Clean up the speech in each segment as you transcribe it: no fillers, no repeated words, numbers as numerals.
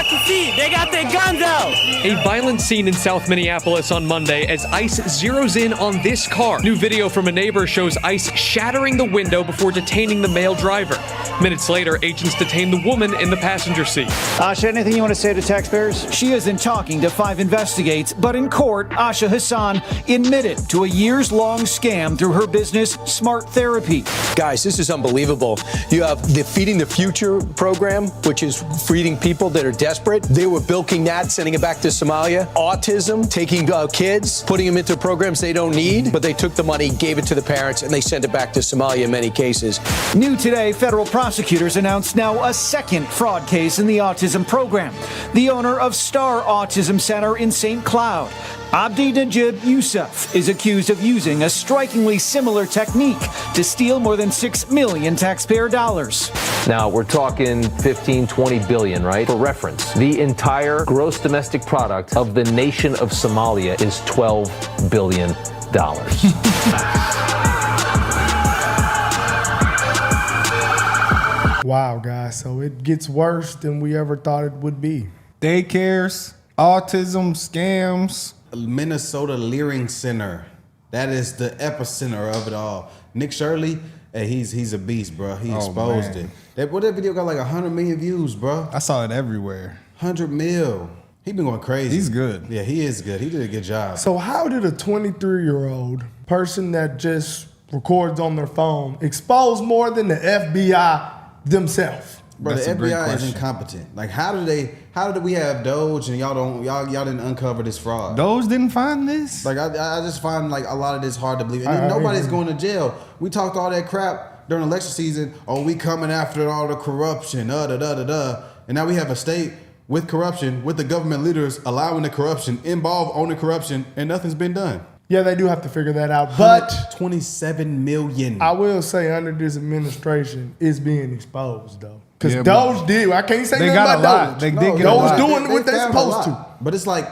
about to see. They got their guns out. A violent scene in South Minneapolis on Monday as ICE zeroes in on this car. New video from a neighbor shows ICE shattering the window before detaining the male driver. Minutes later, agents detain the woman in the passenger seat. Asha, anything you want to say to taxpayers? She isn't talking to 5 Investigates, but in court, Asha Hassan admitted to a years-long scam through her business, Smart Therapy. Guys, this is unbelievable. You have the Feeding the Future program, which is feeding people that are desperate. They were bilking that, sending it back to Somalia. Autism, taking kids, putting them into programs they don't need, but they took the money, gave it to the parents, and they sent it back to Somalia in many cases. New today, federal prosecutors announced now a second fraud case in the autism program. The owner of Star Autism Center in St. Cloud, Abdi Najib Youssef, is accused of using a strikingly similar technique to steal more than $6 million taxpayer dollars. Now, we're talking 15, 20 billion, right? For reference, the entire gross domestic product of the nation of Somalia is $12 billion. Wow, guys, so it gets worse than we ever thought it would be. Daycares, autism, scams. Minnesota Learning Center. That is the epicenter of it all. Nick Shirley, hey, he's a beast, bro. He exposed it. That video got like 100 million views, bro. I saw it everywhere. 100 mil. He been going crazy. He's good. Yeah, he is good. He did a good job. So how did a 23-year-old person that just records on their phone expose more than the FBI themselves? Bro, the FBI is incompetent. Like, how did we have Doge and y'all didn't uncover this fraud? Doge didn't find this? Like, I just find like a lot of this hard to believe. And then nobody's going to jail. We talked all that crap during election season. Oh, we coming after all the corruption, And now we have a state with corruption, with the government leaders allowing the corruption, involved on the corruption, and nothing's been done. Yeah, they do have to figure that out. But 27 million. I will say under this administration, it's being exposed though. Because Doge did. I can't say nothing about Doge. They did get a lot. Doge doing what they're supposed to. But it's like,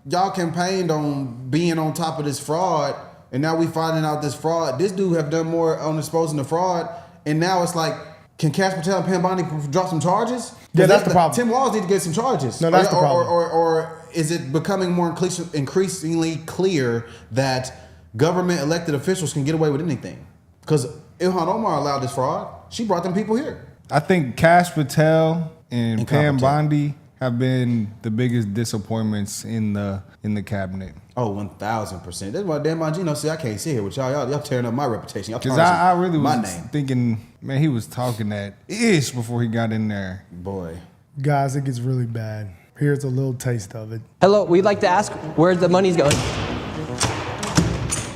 y'all campaigned on being on top of this fraud, and now we finding out this fraud. This dude have done more on exposing the fraud, and now it's like, can Cash Patel and Pam Bondi drop some charges? Yeah, that's the problem. Tim Walz need to get some charges. No, that's the problem. Or is it becoming more increasingly clear that government elected officials can get away with anything? Because Ilhan Omar allowed this fraud. She brought them people here. I think Cash Patel and Pam Bondi have been the biggest disappointments in the cabinet. Oh, 1,000%. That's why Dan Bongino said, I can't sit here with y'all. Y'all tearing up my reputation. Because I really was thinking, man, he was talking that ish before he got in there. Boy. Guys, it gets really bad. Here's a little taste of it. Hello, we'd like to ask where the money's going.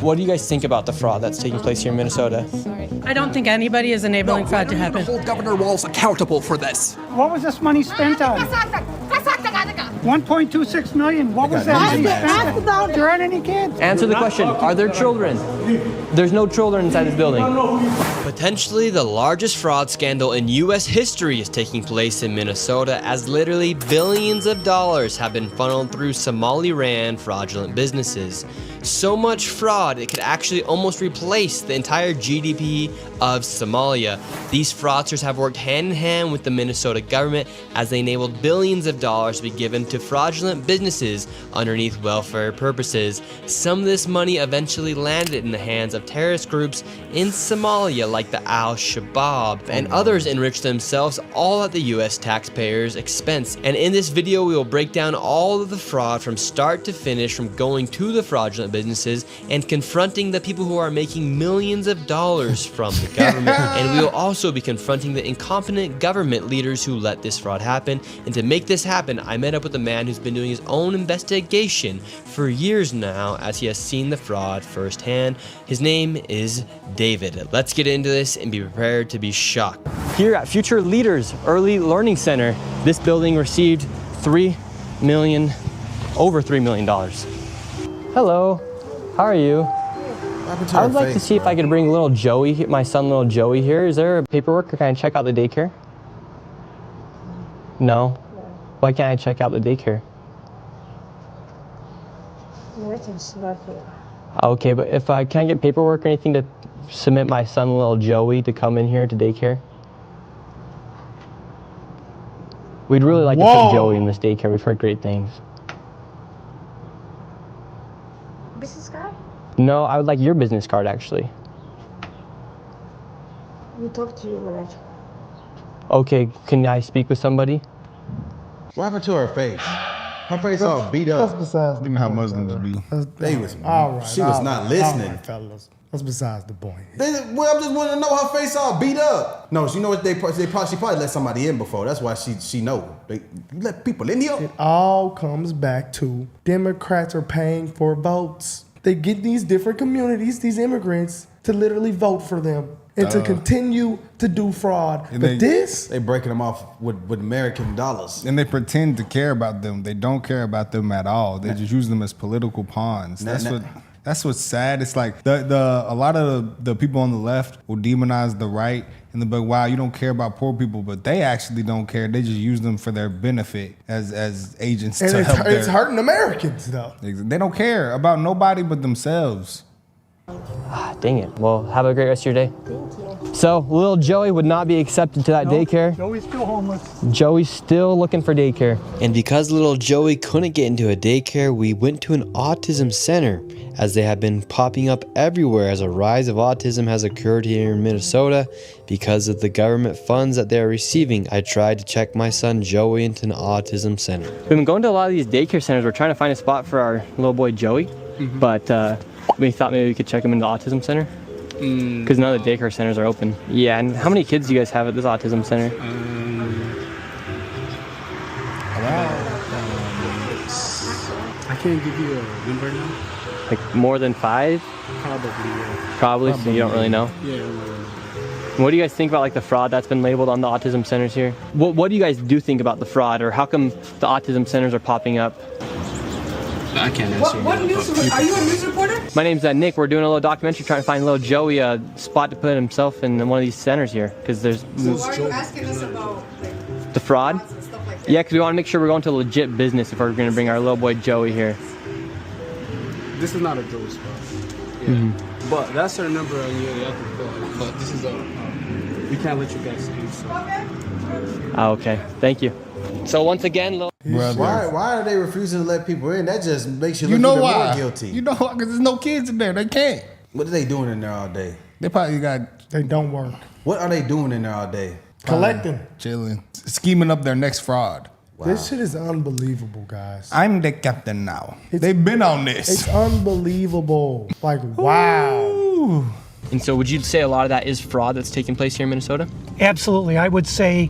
What do you guys think about the fraud that's taking place here in Minnesota? I don't think anybody is enabling fraud to happen. Hold Governor Walz accountable for this. What was this money spent on? 1.26 million. What was that money spent on? There aren't any kids. Answer the question. Are there children? There's no children inside this building. Potentially the largest fraud scandal in U.S. history is taking place in Minnesota as literally billions of dollars have been funneled through Somali-ran fraudulent businesses. So much fraud, it could actually almost replace the entire GDP of Somalia. These fraudsters have worked hand in hand with the Minnesota government as they enabled billions of dollars to be given to fraudulent businesses underneath welfare purposes. Some of this money eventually landed in the hands of terrorist groups in Somalia like the Al-Shabaab, and others enriched themselves all at the US taxpayers' expense. And in this video we will break down all of the fraud from start to finish, from going to the fraudulent businesses and confronting the people who are making millions of dollars from the government. And we will also be confronting the incompetent government leaders who let this fraud happen. And to make this happen, I met up with a man who's been doing his own investigation for years now, as he has seen the fraud firsthand. His name is David. Let's get into this and be prepared to be shocked. Here at Future Leaders Early Learning Center, this building received over $3 million. Hello, how are you? I would like to see if I could bring little Joey, my son little Joey here. Is there paperwork, or can I check out the daycare? No? Why can't I check out the daycare? Okay, but if I can't get paperwork or anything to submit my son little Joey to come in here to daycare? We'd really like to put Joey in this daycare. We've heard great things. Business card? No, I would like your business card, actually. We talk to you later. Okay, can I speak with somebody? What happened to her face? Her face all beat That's up. besides the You know how point, Muslims fellas. be. They was, All right, she was all not right, listening. all right, fellas. That's besides the point. Well, I'm just wanting to know her face all beat up. No, you know what? She probably let somebody in before. That's why she know. You let people in here. It all comes back to Democrats are paying for votes. They get these different communities, these immigrants, to literally vote for them and to continue to do fraud. But they breaking them off with American dollars. And they pretend to care about them. They don't care about them at all. They just use them as political pawns. That's what's sad. It's like a lot of the people on the left will demonize the right and they'll be like, wow, you don't care about poor people, but they actually don't care. They just use them for their benefit as agents and to help. It's hurting Americans though. They don't care about nobody but themselves. Dang it. Well, have a great rest of your day. Thank you. So, little Joey would not be accepted to that daycare. Joey's still homeless. Joey's still looking for daycare. And because little Joey couldn't get into a daycare, we went to an autism center, as they have been popping up everywhere as a rise of autism has occurred here in Minnesota because of the government funds that they are receiving. I tried to check my son Joey into an autism center. We've been going to a lot of these daycare centers. We're trying to find a spot for our little boy Joey, but we thought maybe we could check him into the autism center because none of the daycare centers are open. Yeah, and how many kids do you guys have at this autism center? I can't give you a number now. Like more than 5? Probably, yeah. Probably, so you don't really know? Yeah. What do you guys think about like the fraud that's been labeled on the autism centers here? What do you guys do think about the fraud, or how come the autism centers are popping up? I can't answer you. What news? Are you a news reporter? My name's Nick. We're doing a little documentary trying to find little Joey a spot to put himself in one of these centers here, because there's So why are you asking us about the fraud? and stuff like that? Yeah, because we want to make sure we're going to a legit business if we're going to bring our little boy Joey here. This is not a Joey spot. Yeah. But that's our number on you. You have to call. But this is we can't let you guys in. So. Okay, thank you. So once again, little. Why are they refusing to let people in? That just makes you look You know even why? more guilty. You know why? Because there's no kids in there. They can't. What are they doing in there all day? They probably got. They don't work. What are they doing in there all day? Collecting. Chilling. Scheming up their next fraud. Wow. This shit is unbelievable, guys. I'm the captain now. They've been on this. It's unbelievable. Like, wow. Ooh. And so would you say a lot of that is fraud that's taking place here in Minnesota? Absolutely. I would say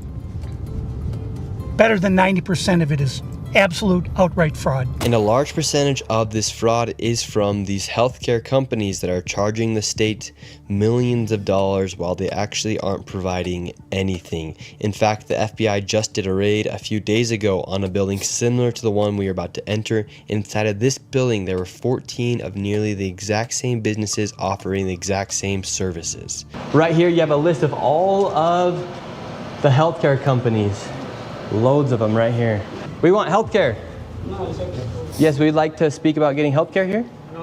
better than 90% of it is absolute outright fraud. And a large percentage of this fraud is from these healthcare companies that are charging the state millions of dollars while they actually aren't providing anything. In fact, the FBI just did a raid a few days ago on a building similar to the one we are about to enter. Inside of this building, there were 14 of nearly the exact same businesses offering the exact same services. Right here, you have a list of all of the healthcare companies. Loads of them right here. We want healthcare. No, it's okay. Yes, we'd like to speak about getting healthcare here. No.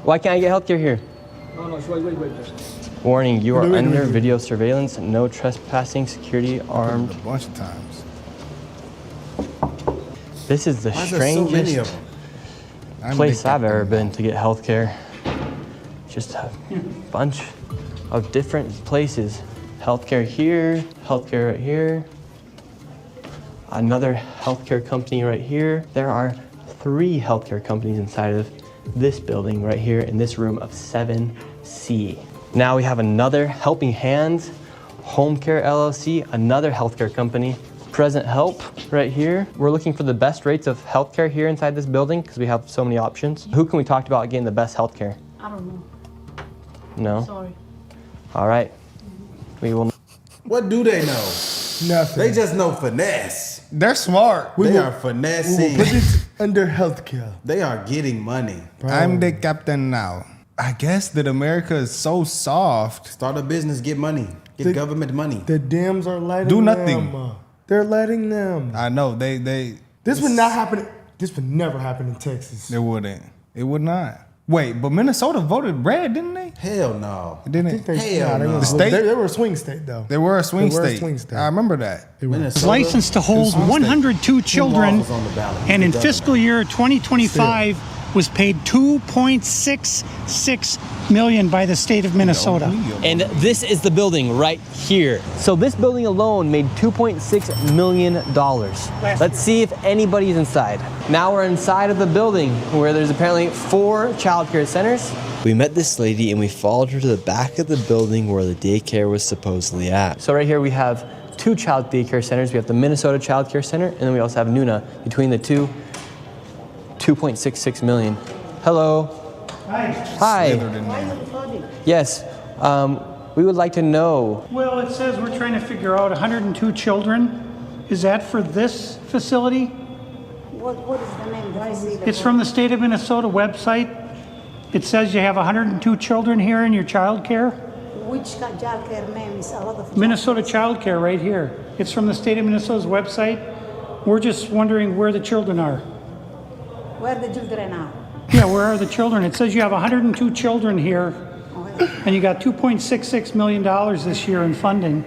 Why can't I get healthcare here? No. Wait. Warning, you are under video surveillance. No trespassing, security armed. A bunch of times. This is the strangest place I've ever been to get healthcare. Just a bunch of different places. Healthcare here, healthcare right here. Another healthcare company right here. There are 3 healthcare companies inside of this building right here in this room of 7C. Now we have another Helping Hands, Home Care LLC, another healthcare company. Present Help right here. We're looking for the best rates of healthcare here inside this building because we have so many options. Who can we talk to about getting the best healthcare? I don't know. No? Sorry. All right. We will. What do they know? Nothing. They just know finesse. They're smart. They are finessing. We will put it under healthcare. They are getting money. I'm the captain now. I guess that America is so soft. Start a business, get money. Get government money. The Dems are letting Do nothing. them. They're letting them. I know. This would not happen. This would never happen in Texas. It wouldn't. It would not. Wait, but Minnesota voted red, didn't they? Hell no. Didn't they? Hell no. The state? They were a swing state, though. They were a swing state. I remember that. It's licensed to hold 102 children, and in fiscal year 2025 was paid $2.66 million by the state of Minnesota. And this is the building right here. So this building alone made $2.6 million. Let's see if anybody's inside. Now we're inside of the building where there's apparently 4 childcare centers. We met this lady and we followed her to the back of the building where the daycare was supposedly at. So right here we have 2 child daycare centers. We have the Minnesota Child Care Center, and then we also have Nuna. Between the two, $2.66 million. Hello. Hi. Hi. Yes. We would like to know. Well, it says we're trying to figure out 102 children. Is that for this facility? What is the name of the facility? It's from the state of Minnesota website. It says you have 102 children here in your child care. Which child care name is a lot of Minnesota Child Care right here. It's from the state of Minnesota's website. We're just wondering where the children are. Where the children are? Yeah, where are the children? It says you have 102 children here, and you got $2.66 million this year in funding,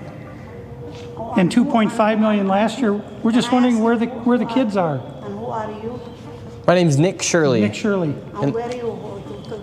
and $2.5 million last year. We're just wondering where the kids are. And who are you? My name's Nick Shirley. Nick Shirley. And where are you?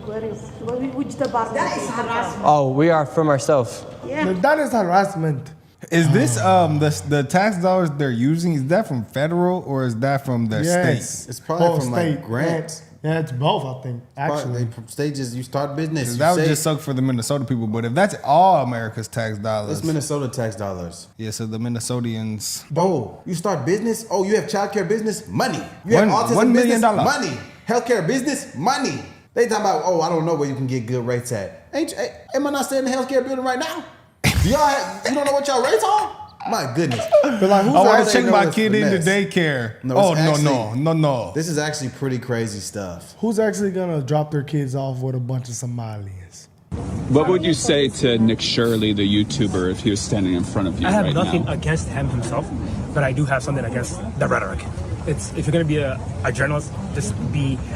Which department? That is harassment. Oh, we are from ourselves. Yeah. That is harassment. Is this the tax dollars they're using? Is that from federal or is that from their state? It's probably from like grants. Yeah, it's both, I think. Actually, stages you start business. That would just suck for the Minnesota people. But if that's all America's tax dollars, it's Minnesota tax dollars. Yeah, so the Minnesotians. Oh, you start business. Oh, you have childcare business money. You have autism $1 million business money. Healthcare business money. They talking about, oh, I don't know where you can get good rates at. Am I not staying in the healthcare building right now? You don't know what y'all rates are? My goodness. But like, who's I want to check my kid into daycare. No, no. This is actually pretty crazy stuff. Who's actually gonna drop their kids off with a bunch of Somalians? What would you say to Nick Shirley, the YouTuber, if he was standing in front of you right now? I have nothing against him himself, but I do have something against the rhetoric. It's if you're gonna be a journalist, just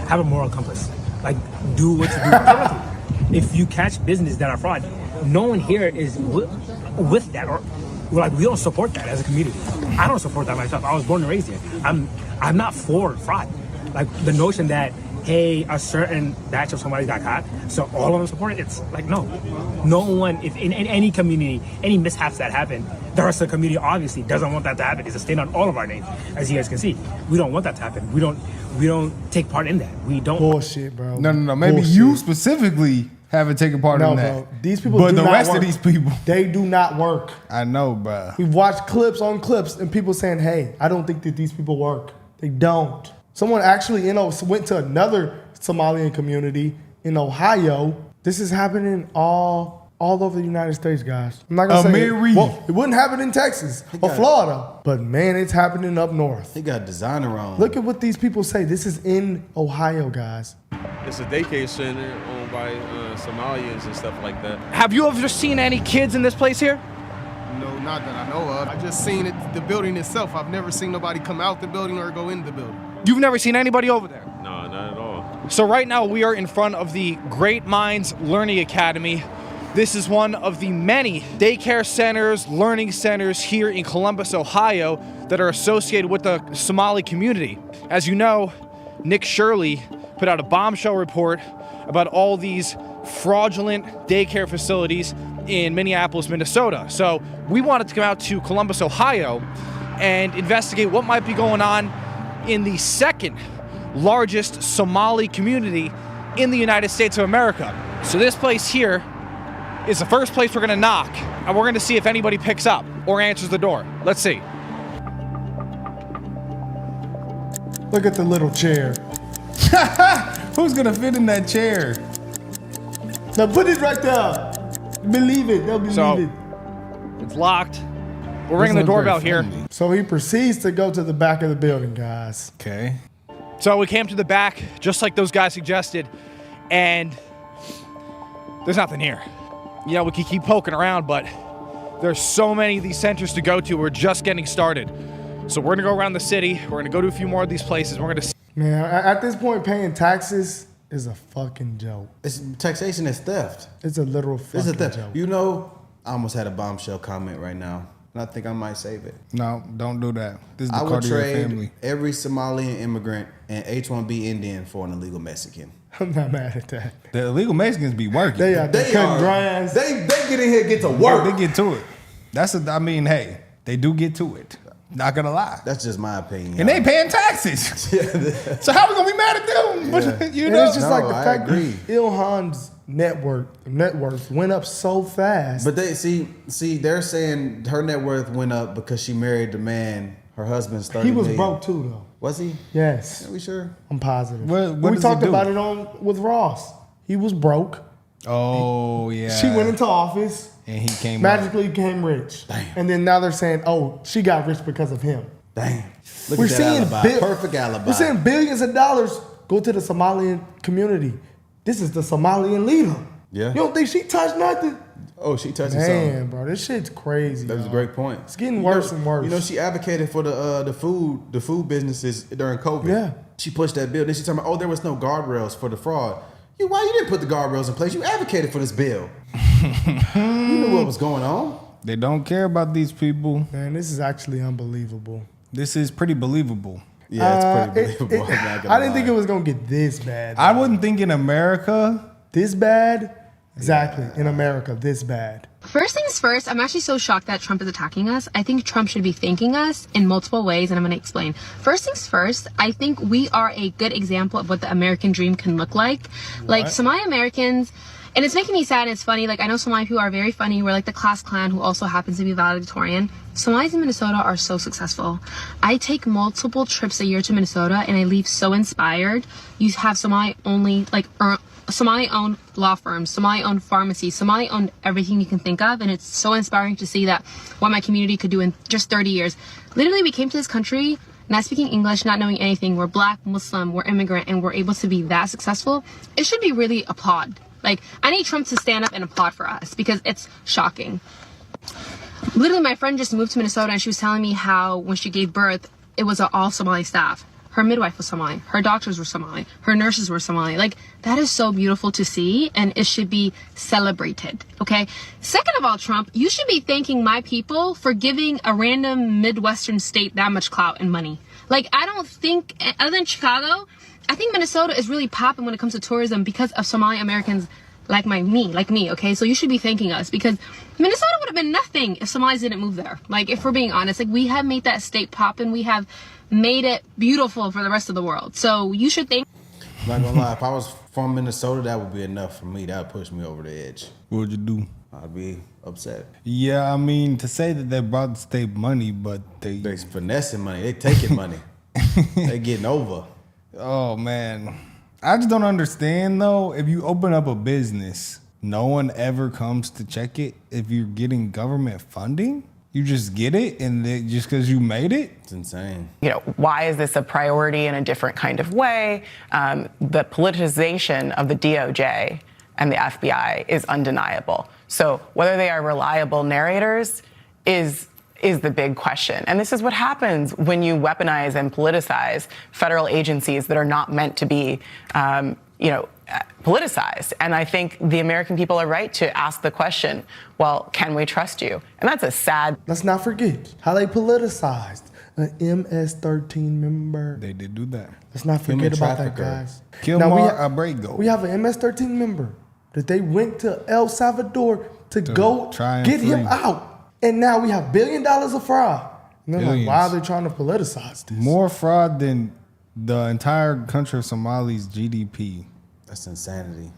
have a moral compass. Like, do what you do. If you catch business that are fraud, no one here is with that, or we don't support that as a community. I don't support that myself. I was born and raised here. I'm not for fraud. Like the notion that, hey, a certain batch of somebody got caught, so all of them support it. It's like, no one. If in any community, any mishaps that happen, the rest of the community obviously doesn't want that to happen. It's a stain on all of our names, as you guys can see. We don't want that to happen. We don't take part in that. We don't. Bullshit, bro. No. Maybe bullshit. You specifically haven't taken part in that. Bro. These people, but do the not rest work. of these people, they do not work. I know, bro. We've watched clips on clips and people saying, "Hey, I don't think that these people work." They don't. Someone actually, went to another Somalian community in Ohio. This is happening all over the United States, guys. I'm not gonna say it wouldn't happen in Texas or Florida, but man, it's happening up north. He got designer on. Look at what these people say. This is in Ohio, guys. It's a daycare center owned by Somalians and stuff like that. Have you ever seen any kids in this place here? No, not that I know of. I just seen it, the building itself. I've never seen nobody come out the building or go into the building. You've never seen anybody over there? No, not at all. So right now we are in front of the Great Minds Learning Academy. This is one of the many daycare centers, learning centers here in Columbus, Ohio that are associated with the Somali community. As you know, Nick Shirley put out a bombshell report about all these fraudulent daycare facilities in Minneapolis, Minnesota. So we wanted to come out to Columbus, Ohio and investigate what might be going on in the second largest Somali community in the United States of America. So this place here is the first place we're gonna knock, and we're gonna see if anybody picks up or answers the door. Let's see. Look at the little chair. Who's gonna fit in that chair? Now put it right there. Believe it. They'll believe it. It's locked. We're ringing the doorbell here. So he proceeds to go to the back of the building, guys. Okay. So we came to the back, just like those guys suggested, and there's nothing here. You know, we can keep poking around, but there's so many of these centers to go to. We're just getting started. So we're gonna go around the city. We're gonna go to a few more of these places. We're gonna see. Man, at this point, paying taxes is a fucking joke. Taxation is theft. It's a literal fucking theft. joke. You know, I almost had a bombshell comment right now, and I think I might save it. No, don't do that. This is the I would Cartier trade family. every Somalian immigrant and H-1B Indian for an illegal Mexican. I'm not mad at that. The illegal Mexicans be working. They cutting grass. They get in here and get to work. They get to it. Hey, they do get to it. Not gonna lie. That's just my opinion. And they paying taxes. So how we gonna be mad at them? Yeah. You And know? it's just like the I fact agree. that Ilhan's net worth went up so fast. But they see, they're saying her net worth went up because she married the man. Her husband's 30 He was million. broke too, though. Was he? Yes. Are we sure? I'm positive. What we does he talked do? about it with Ross. He was broke. Oh yeah. She went into office. And he came magically became rich. Damn. And then now they're saying, oh, she got rich because of him. Damn. Look We're at that seeing alibi. Perfect alibi. We're seeing billions of dollars go to the Somalian community. This is the Somalian leader. Yeah. You don't think she touched nothing? Oh, she touched something. Man, bro, this shit's crazy. That was a great point. It's getting worse and worse. You know, she advocated for the food businesses during COVID. Yeah. She pushed that bill. Then she told me, oh, there was no guardrails for the fraud. Why you didn't put the guardrails in place? You advocated for this bill. You knew what was going on. They don't care about these people. Man, this is actually unbelievable. This is pretty believable. Yeah, it's pretty believable. I didn't think it was gonna get this bad. I wouldn't think in America this bad. Exactly, in America, this bad. First things first, I'm actually so shocked that Trump is attacking us. I think Trump should be thanking us in multiple ways, and I'm going to explain. First things first, I think we are a good example of what the American dream can look like. Like, Somali Americans, and it's making me sad and it's funny. Like, I know Somali people are very funny. We're like the class clan who also happens to be valedictorian. Somalis in Minnesota are so successful. I take multiple trips a year to Minnesota, and I leave so inspired. You have Somali-only, Somali-owned law firms, Somali-owned pharmacies, Somali-owned everything you can think of, and it's so inspiring to see that what my community could do in just 30 years. Literally, we came to this country not speaking English, not knowing anything. We're Black, Muslim, we're immigrant, and we're able to be that successful. It should be really applauded. Like, I need Trump to stand up and applaud for us because it's shocking. Literally, my friend just moved to Minnesota, and she was telling me how when she gave birth, it was an all Somali staff. Her midwife was Somali. Her doctors were Somali. Her nurses were Somali. Like, that is so beautiful to see, and it should be celebrated, okay? Second of all, Trump, you should be thanking my people for giving a random Midwestern state that much clout and money. Like, I don't think, other than Chicago, I think Minnesota is really popping when it comes to tourism because of Somali Americans like me, okay? So you should be thanking us because Minnesota would have been nothing if Somalis didn't move there. Like, if we're being honest, like, we have made that state pop and we have made it beautiful for the rest of the world. So you should thank. I'm not gonna lie, if I was from Minnesota, that would be enough for me. That would push me over the edge. What would you do? I'd be upset. Yeah, I mean, to say that they brought the state money, but they finessing money. They taking money. They getting over. Oh man, I just don't understand though. If you open up a business, no one ever comes to check it. If you're getting government funding, you just get it, and just because you made it, it's insane. You know, why is this a priority in a different kind of way? The politicization of the DOJ and the FBI is undeniable. So whether they are reliable narrators is the big question. And this is what happens when you weaponize and politicize federal agencies that are not meant to be, politicized. And I think the American people are right to ask the question, well, can we trust you? And that's a sad... Let's not forget how they politicized an MS-13 member. They did do that. Let's not forget about that, guys. Kilmar Abrego. We have an MS-13 member that they went to El Salvador to go get him out. And now we have $1 billion of fraud. And they're like, why are they trying to politicize this? More fraud than the entire country of Somali's GDP. That's insanity.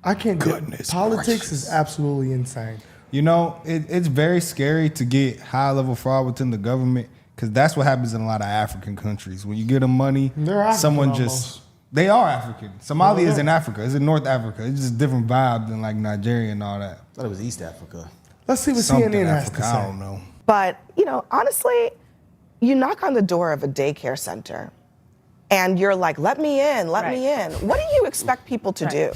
I can't do it. Politics is absolutely insane. You know, it's very scary to get high-level fraud within the government because that's what happens in a lot of African countries. When you get them money, someone just... They are African. Somalia is in Africa. It's in North Africa. It's just a different vibe than like Nigeria and all that. I thought it was East Africa. Let's see what CNN has to say. I don't know. But, honestly, you knock on the door of a daycare center and you're like, let me in, let me in. What do you expect people to do?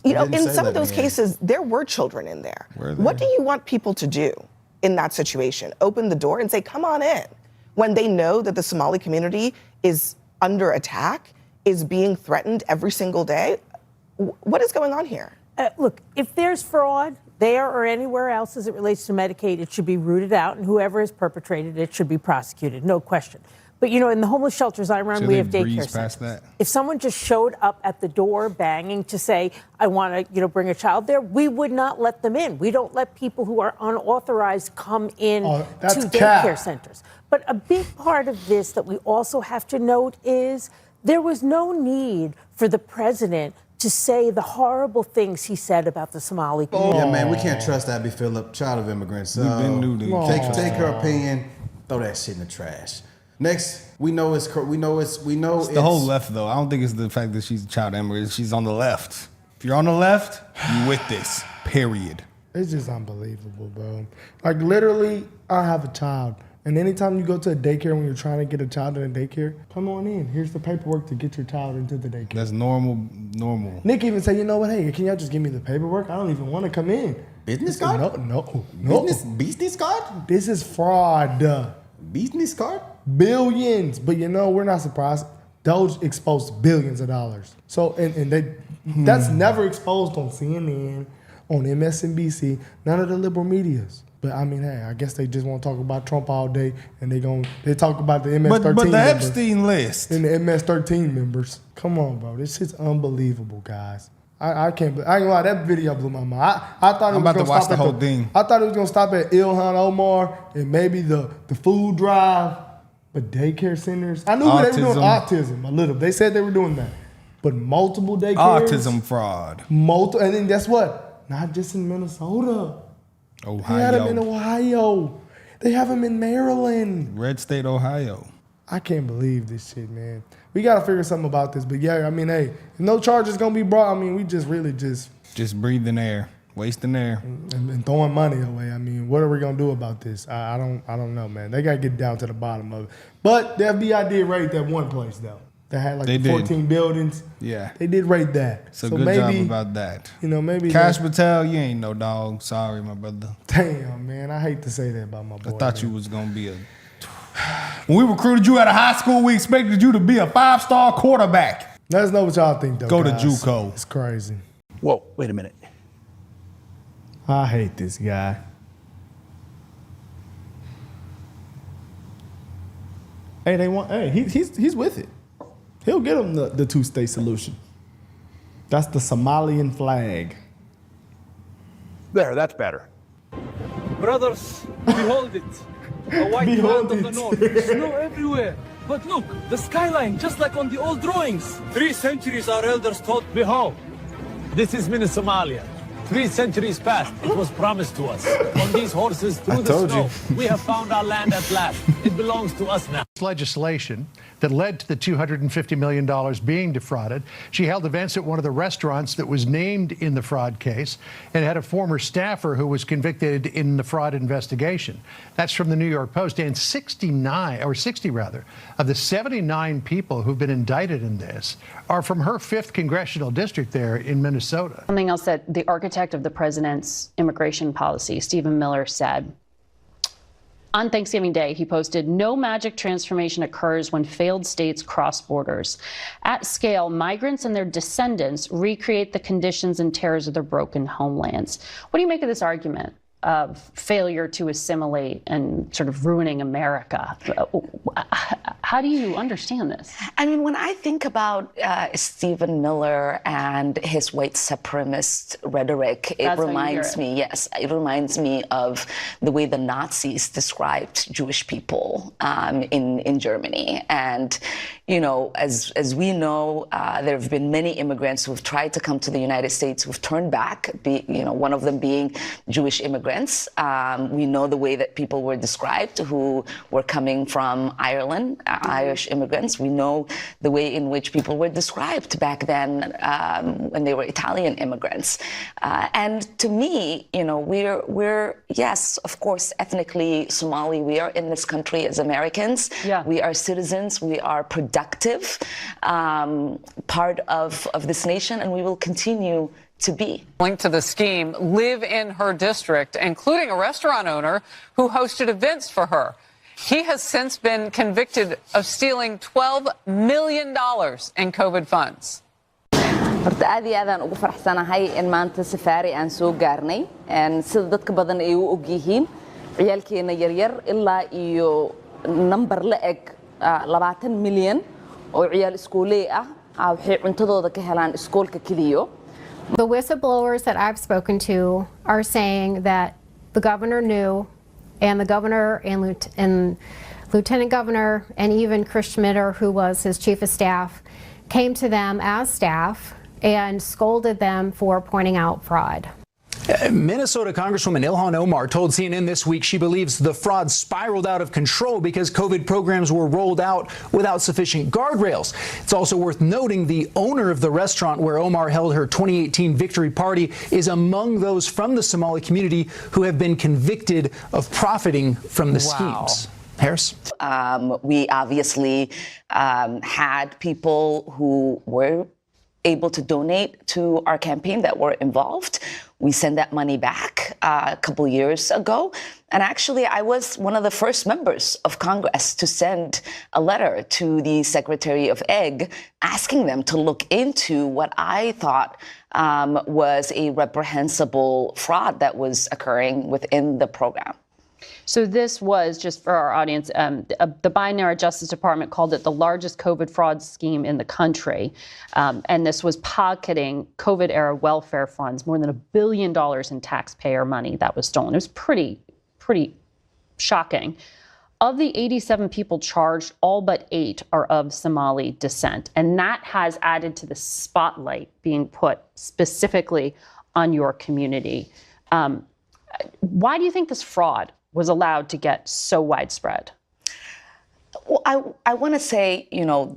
In some of those cases, there were children in there. What do you want people to do in that situation? Open the door and say, come on in. When they know that the Somali community is under attack, is being threatened every single day, What is going on here? Look, if there's fraud there or anywhere else as it relates to Medicaid, it should be rooted out, and whoever has perpetrated it should be prosecuted, no question. But, you know, in the homeless shelters I run, we have daycare centers. If someone just showed up at the door banging to say, I want to, bring a child there, we would not let them in. We don't let people who are unauthorized come in to daycare centers. But a big part of this that we also have to note is there was no need for the president to say the horrible things he said about the Somali community. Yeah, man, we can't trust Abby Phillip, child of immigrants. We've been new to take her opinion, throw that shit in the trash. Next, we know it's the whole left though. I don't think it's the fact that she's a child of immigrants. She's on the left. If you're on the left, you with this. Period. It's just unbelievable, bro. Like literally, I have a child. And anytime you go to a daycare when you're trying to get a child in a daycare, come on in. Here's the paperwork to get your child into the daycare. That's normal. Nick even said, you know what, hey, can y'all just give me the paperwork? I don't even want to come in. Business card? No. Business card? This is fraud. Business card? Billions. But we're not surprised. Doge exposed billions of dollars. So, and that's never exposed on CNN, on MSNBC, none of the liberal medias. But I mean, hey, I guess they just want to talk about Trump all day, and they talk about the MS-13 but the members Epstein list and the MS-13 members. Come on, bro, this shit's unbelievable, guys. I can't. I ain't gonna lie, that video blew my mind. I thought I'm about to watch the whole thing. I thought it was gonna stop at Ilhan Omar and maybe the food drive, but daycare centers. I knew they were doing autism a little. They said they were doing that, but multiple daycares. Autism fraud. And then guess what? Not just in Minnesota. Ohio. They had them in Ohio. They have them in Maryland. Red State, Ohio. I can't believe this shit, man. We got to figure something about this. But yeah, I mean, hey, if no charges going to be brought, I mean, we just really just breathing air, wasting air. And throwing money away. I mean, what are we going to do about this? I don't know, man. They got to get down to the bottom of it. But the FBI did raid that one place, though. That had 14 buildings. Yeah. They did raid that. So good job about that. Maybe. Cash Patel, you ain't no dog. Sorry, my brother. Damn, man. I hate to say that about my boy. I thought you was going to be a... When we recruited you out of high school, we expected you to be a 5-star quarterback. Let us know what y'all think, though, Go guys. to JUCO. It's crazy. Whoa, wait a minute. I hate this guy. Hey, he's with it. He'll get them the two-state solution. That's the Somalian flag. There, that's better. Brothers, behold it. A white land of the north. Snow everywhere. But look, the skyline, just like on the old drawings. 3 centuries our elders taught. Behold, this is Somalia. 3 centuries past, it was promised to us. On these horses through the snow, we have found our land at last. It belongs to us now. Legislation that led to the $250 million being defrauded. She held events at one of the restaurants that was named in the fraud case and had a former staffer who was convicted in the fraud investigation. That's from the New York Post. And 60 of the 79 people who've been indicted in this are from her 5th congressional district there in Minnesota. Something else that the architect of the president's immigration policy, Stephen Miller, said. On Thanksgiving Day, he posted, "No magic transformation occurs when failed states cross borders. At scale, migrants and their descendants recreate the conditions and terrors of their broken homelands." What do you make of this argument of failure to assimilate and sort of ruining America? How do you understand this? I mean, when I think about Stephen Miller and his white supremacist rhetoric, it reminds me of the way the Nazis described Jewish people in Germany. And, as we know, there have been many immigrants who have tried to come to the United States who've turned back, one of them being Jewish immigrants. We know the way that people were described who were coming from Ireland, Irish immigrants. We know the way in which people were described back then when they were Italian immigrants. And to me, we're yes, of course, ethnically Somali. We are in this country as Americans. Yeah. We are citizens. We are productive part of this nation, and we will continue to be. Linked to the scheme live in her district, including a restaurant owner who hosted events for her. He has since been convicted of stealing $12 million in COVID funds. horta aad iyo aadaan ugu faraxsanahay in maanta safaari aan soo gaarnay sida dadka badan ay u og yihiin ciyaalkeena yaryar ilaa iyo number la eg 20 milyan oo ciyaal iskooley ah waxay cuntadooda ka helaan iskoolka kaliyo. The whistleblowers that I've spoken to are saying that the governor knew, and the governor and Lieutenant Governor and even Chris Schmitter, who was his chief of staff, came to them as staff and scolded them for pointing out fraud. Minnesota Congresswoman Ilhan Omar told CNN this week she believes the fraud spiraled out of control because COVID programs were rolled out without sufficient guardrails. It's also worth noting the owner of the restaurant where Omar held her 2018 victory party is among those from the Somali community who have been convicted of profiting from the schemes. Harris? We obviously had people who were able to donate to our campaign that were involved. We sent that money back a couple years ago. And actually, I was one of the first members of Congress to send a letter to the Secretary of Ag asking them to look into what I thought was a reprehensible fraud that was occurring within the program. So this was, just for our audience, the Biden-era Justice Department called it the largest COVID fraud scheme in the country. And this was pocketing COVID-era welfare funds, more than $1 billion in taxpayer money that was stolen. It was pretty shocking. Of the 87 people charged, all but 8 are of Somali descent. And that has added to the spotlight being put specifically on your community. Why do you think this fraud was allowed to get so widespread? Well, I want to say,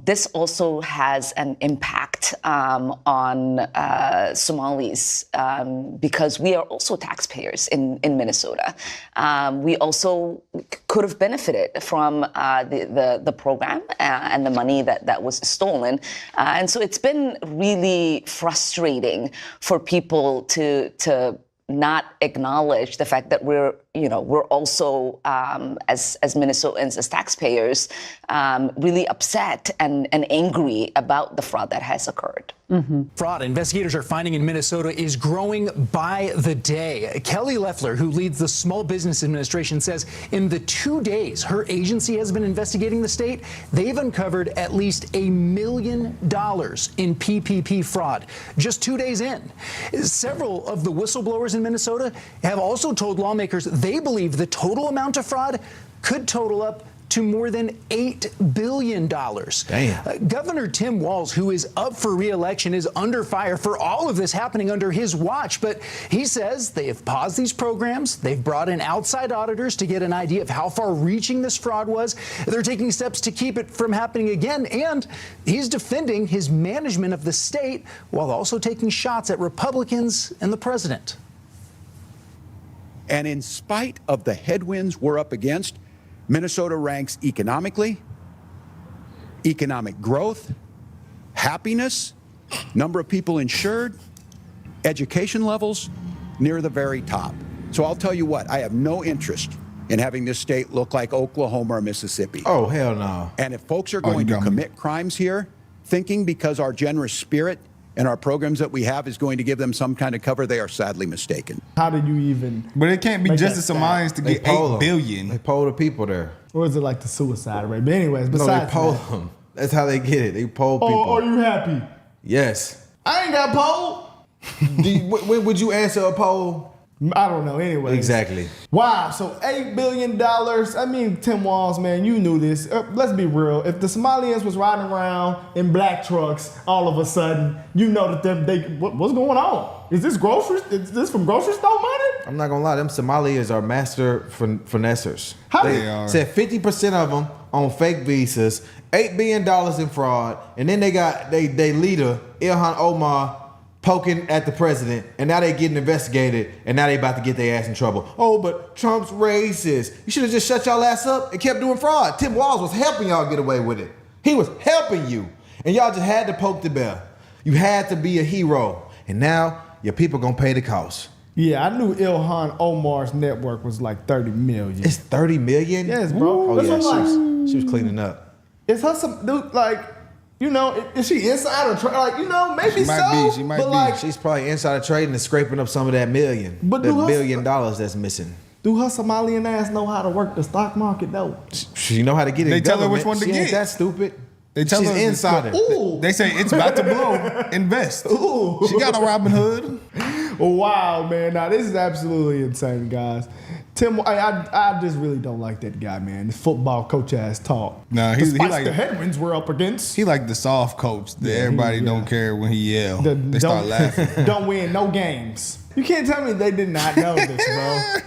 this also has an impact on Somalis because we are also taxpayers in Minnesota. We also could have benefited from the program and the money that was stolen. And so it's been really frustrating for people to not acknowledge the fact that we're also, as Minnesotans, as taxpayers, really upset and angry about the fraud that has occurred. Mm-hmm. Fraud investigators are finding in Minnesota is growing by the day. Kelly Loeffler, who leads the Small Business Administration, says in the 2 days her agency has been investigating the state, they've uncovered at least $1 million in PPP fraud just 2 days in. Several of the whistleblowers in Minnesota have also told lawmakers they believe the total amount of fraud could total up to more than $8 billion. Damn. Governor Tim Walz, who is up for re-election, is under fire for all of this happening under his watch. But he says they have paused these programs. They've brought in outside auditors to get an idea of how far-reaching this fraud was. They're taking steps to keep it from happening again. And he's defending his management of the state while also taking shots at Republicans and the president. And in spite of the headwinds we're up against, Minnesota ranks economically, economic growth, happiness, number of people insured, education levels, near the very top. So I'll tell you what, I have no interest in having this state look like Oklahoma or Mississippi. Oh, hell no. And if folks are going to commit crimes here, thinking because our generous spirit and our programs that we have is going to give them some kind of cover, they are sadly mistaken. How do you even? But it can't be just the Somalians to get $8 billion. They poll the people there. Or is it like the suicide rate? But anyways, No, besides they poll them. That's how they get it. They poll people. Oh, are you happy? Yes. I ain't got polled. When would you answer a poll? I don't know. Anyway. Exactly. Wow. So $8 billion. I mean, Tim Walz, man, you knew this. Let's be real. If the Somalians was riding around in black trucks, all of a sudden, you know that what's going on? Is this from grocery store money? I'm not gonna lie. Them Somalis are master finessers. They are. Said 50% of them on fake visas, $8 billion in fraud, and then they got they leader Ilhan Omar poking at the president, and now they getting investigated, and now they about to get their ass in trouble. Oh, but Trump's racist. You should have just shut y'all ass up and kept doing fraud. Tim Walz was helping y'all get away with it. He was helping you, and y'all just had to poke the bear. You had to be a hero, and now your people gonna pay the cost. Yeah, I knew Ilhan Omar's network was like 30 million. It's 30 million? Yes, bro. Oh, yeah, she was cleaning up. Is her some dude like You know, is she insider trading? Like, you know, maybe She might so. be. She might but be. like, She's probably insider trading and scraping up some of that million. But that do her- $1 billion that's missing. do her Somalian ass know how to work the stock market though? She know how to get it. They in tell her government. which one to She ain't get. that stupid. They tell She's her insider. Ooh. They say it's about to blow. Invest. Ooh. She got a Robin Hood. Wow, man. Now this is absolutely insane, guys. Tim, I just really don't like that guy, man. This football coach ass talk. Nah, he Despite like the headwinds we're up against. He like the soft coach that everybody don't care when he yell. They start laughing. Don't win no games. You can't tell me they did not know this,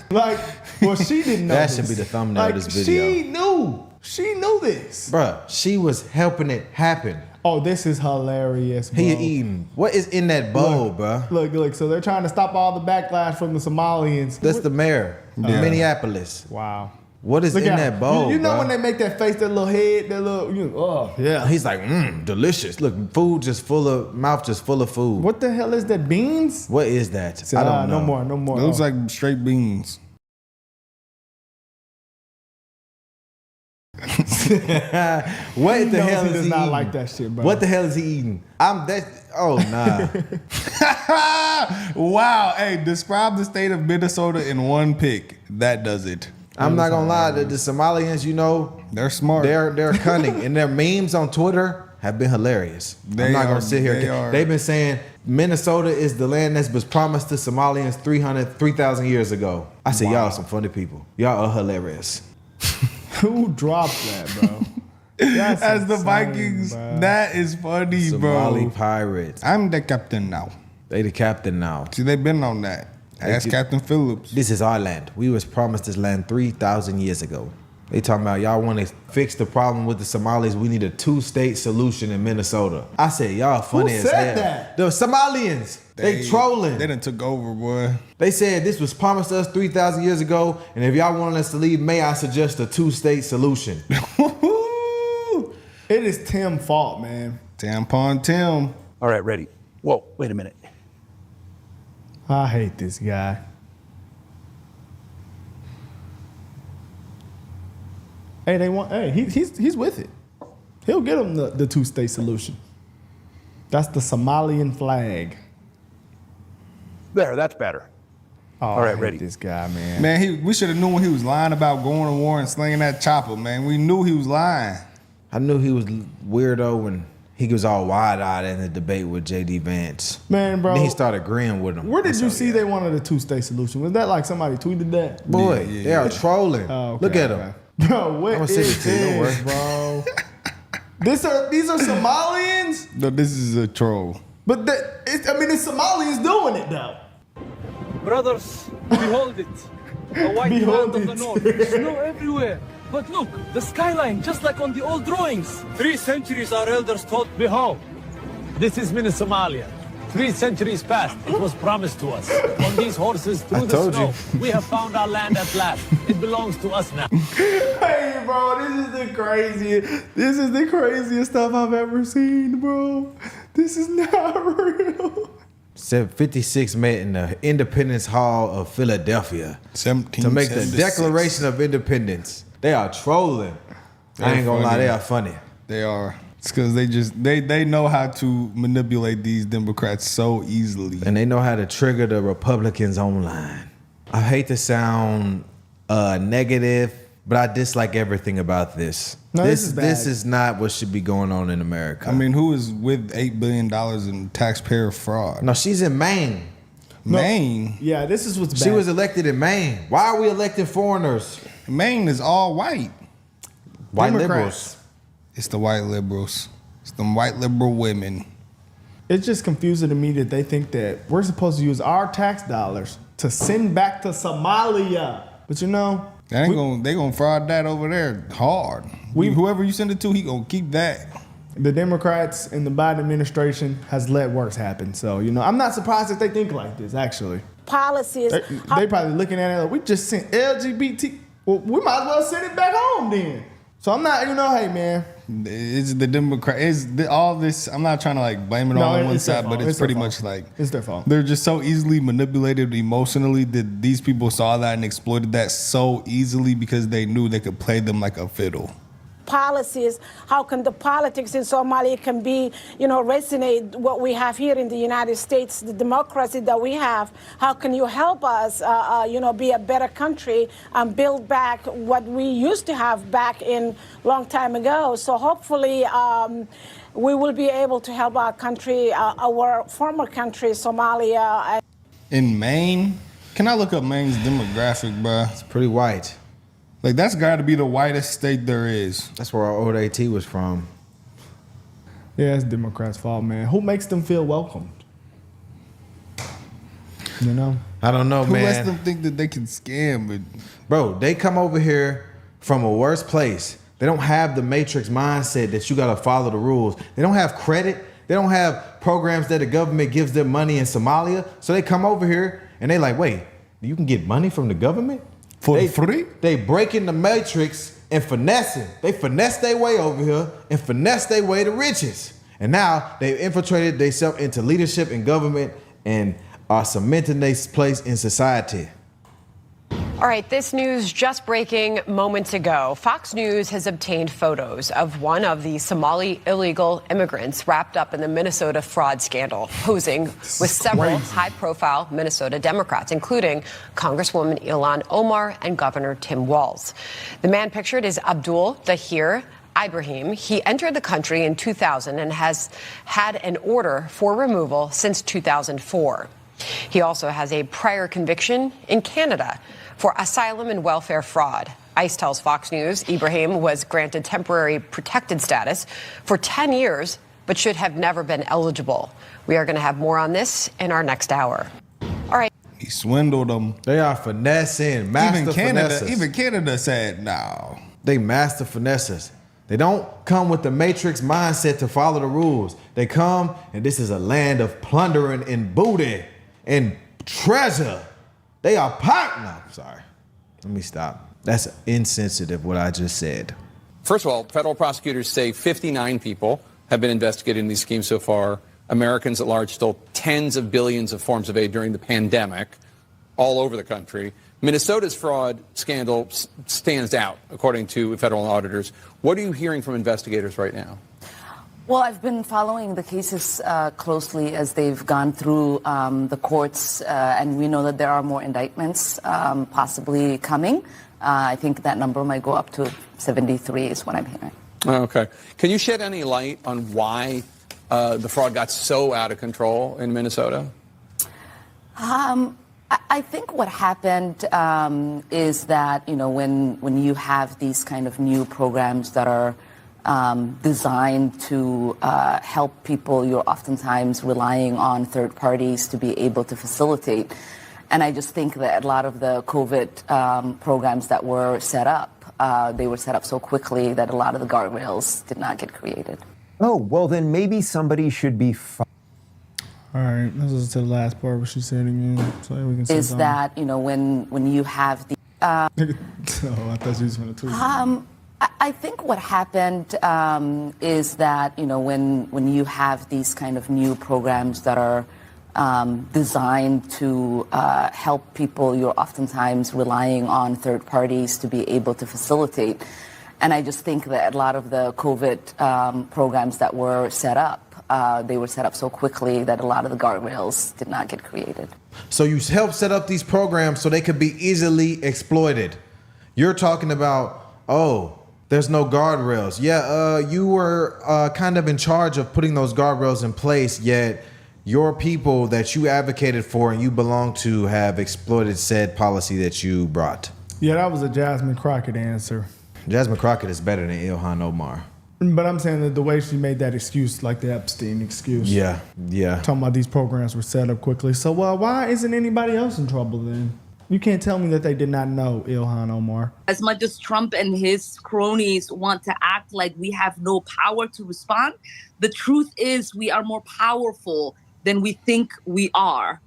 bro. Like, well, she didn't know That this. should be the thumbnail of Like, this video. She knew. She knew this. Bruh, she was helping it happen. Oh, this is hilarious, bro. He eating. What is in that bowl, bruh? Look. So they're trying to stop all the backlash from the Somalians. That's the mayor of Minneapolis. Wow. What is Look in at that bowl, You know bruh? when they make that face, that little head, that little, oh, yeah. He's like, delicious. Look, mouth just full of food. What the hell is that, beans? What is that? I don't know. No more. It looks like straight beans. What the hell he is does he not eating? like that shit, bro. What the hell is he eating? Oh, nah. Wow. Hey, describe the state of Minnesota in one pick. That does it. I'm not gonna lie. The Somalians, you know, they're smart. They're cunning, and their memes on Twitter have been hilarious. I'm not gonna sit here. They've been saying Minnesota is the land that was promised to Somalians 3,000 years ago. I said, y'all some funny people. Y'all are hilarious. Who dropped that, bro? That's As the insane, Vikings, bro. that is funny, Somali bro. pirates. I'm the captain now. They the captain now. See, they've been on that. Ask Captain Phillips. This is our land. We was promised this land 3,000 years ago. They talking about y'all want to fix the problem with the Somalis. We need a 2-state solution in Minnesota. I said, y'all funny as hell. said that? The Somalians. They trolling. They done took over, boy. They said this was promised us 3,000 years ago, and if y'all want us to leave, may I suggest a 2-state solution? It is Tim's fault, man. Tampon Tim. All right, ready. Whoa, wait a minute. I hate this guy. Hey, he's with it. He'll get them the 2-state solution. That's the Somalian flag. There, that's better. Oh, All right, I hate ready. this guy, man. Man, we should have known when he was lying about going to war and slinging that chopper, man. We knew he was lying. I knew he was weirdo when he was all wide-eyed in the debate with J.D. Vance. Man, bro. Then he started agreeing with him. Where did you see they wanted a 2-state solution? Was that like somebody tweeted that? Boy, they are trolling. Oh, okay, Look at okay. him. Bro, what I'ma is send it to you, don't worry. this, bro? These are Somalians? No, this is a troll. But it's Somalians doing it, though. Brothers, behold it. A white Behold land of the it. north. Snow everywhere. But look, the skyline, just like on the old drawings. 3 centuries our elders taught. Behold, this is Somalia. 3 centuries past, it was promised to us. On these horses through the snow, we have found our land at last. It belongs to us now. Hey, bro, this is the craziest stuff I've ever seen, bro. This is not real. 56 met in the Independence Hall of Philadelphia to make the 1776. Declaration of Independence. They are trolling. I ain't gonna lie, they are funny. They are. It's because they know how to manipulate these Democrats so easily. And they know how to trigger the Republicans online. I hate to sound negative, but I dislike everything about this. No, this is bad. This is not what should be going on in America. I mean, who is with $8 billion in taxpayer fraud? No, she's in Maine. Maine? Yeah, this is what's bad. She was elected in Maine. Why are we electing foreigners? Maine is all white. White Democrats. liberals. It's the white liberals. It's them white liberal women. It's just confusing to me that they think that we're supposed to use our tax dollars to send back to Somalia. But you know, They gonna fraud that over there hard. Whoever you send it to, he gonna keep that. the Democrats and the Biden administration has let worse happen. So, you know, I'm not surprised that they think like this, actually. Policy is... They probably looking at it like, we just sent LGBT. Well, we might as well send it back home then. So I'm not, you know, hey, man. It's the Democrat. All this. I'm not trying to like blame it all on one side, but it's pretty much like it's their fault. They're just so easily manipulated emotionally that these people saw that and exploited that so easily because they knew they could play them like a fiddle. policies? How can the politics in Somalia can be, resonate what we have here in the United States, the democracy that we have? How can you help us, be a better country and build back what we used to have back in long time ago? So hopefully we will be able to help our country, our former country, Somalia. In Maine, can I look up Maine's demographic, bro? It's pretty white. Like, that's got to be the whitest state there is. That's where our old AT was from. Yeah, it's Democrats' fault, man. Who makes them feel welcomed? You know? I don't know, Who man. lets them think that they can scam? But bro, they come over here from a worse place. They don't have the matrix mindset that you got to follow the rules. They don't have credit. They don't have programs that the government gives them money in Somalia. So they come over here and they like, wait, you can get money from the government? For free? They breaking the matrix and finessing. They finesse their way over here and finesse their way to riches. And now they've infiltrated themselves into leadership and government and are cementing their place in society. All right, this news just breaking moments ago. Fox News has obtained photos of one of the Somali illegal immigrants wrapped up in the Minnesota fraud scandal, posing with several high-profile Minnesota Democrats, including Congresswoman Ilhan Omar and Governor Tim Walz. The man pictured is Abdul Dahir Ibrahim. He entered the country in 2000 and has had an order for removal since 2004. He also has a prior conviction in Canada for asylum and welfare fraud. ICE tells Fox News Ibrahim was granted temporary protected status for 10 years, but should have never been eligible. We are going to have more on this in our next hour. All right. He swindled them. They are finessing, master finessers. Even Canada said no. They master finessers. They don't come with the matrix mindset to follow the rules. They come, and this is a land of plundering and booty and treasure. They are partner. Sorry. Let me stop. That's insensitive, what I just said. First of all, federal prosecutors say 59 people have been investigated in these schemes so far. Americans at large stole tens of billions of forms of aid during the pandemic all over the country. Minnesota's fraud scandal stands out, according to federal auditors. What are you hearing from investigators right now? Well, I've been following the cases closely as they've gone through the courts, and we know that there are more indictments possibly coming. I think that number might go up to 73 is what I'm hearing. Okay. Can you shed any light on why the fraud got so out of control in Minnesota? I think what happened is that, when you have these kind of new programs that are designed to help people, you're oftentimes relying on third parties to be able to facilitate. And I just think that a lot of the COVID programs that were set up, they were set up so quickly that a lot of the guardrails did not get created. Oh, well, then maybe somebody should be All right, let's listen to the last part what she said again. So we can is that, when you have the... oh, I thought she was going to tweet. I think what happened is that, when you have these kind of new programs that are designed to help people, you're oftentimes relying on third parties to be able to facilitate. And I just think that a lot of the COVID programs that were set up, they were set up so quickly that a lot of the guardrails did not get created. So you help set up these programs so they could be easily exploited. You're talking about, there's no guardrails. Yeah, you were kind of in charge of putting those guardrails in place, yet your people that you advocated for and you belong to have exploited said policy that you brought. Yeah, that was a Jasmine Crockett answer. Jasmine Crockett is better than Ilhan Omar. But I'm saying that the way she made that excuse, like the Epstein excuse. Yeah. Talking about these programs were set up quickly. So, why isn't anybody else in trouble then? You can't tell me that they did not know Ilhan Omar. As much as Trump and his cronies want to act like we have no power to respond, the truth is we are more powerful than we think we are.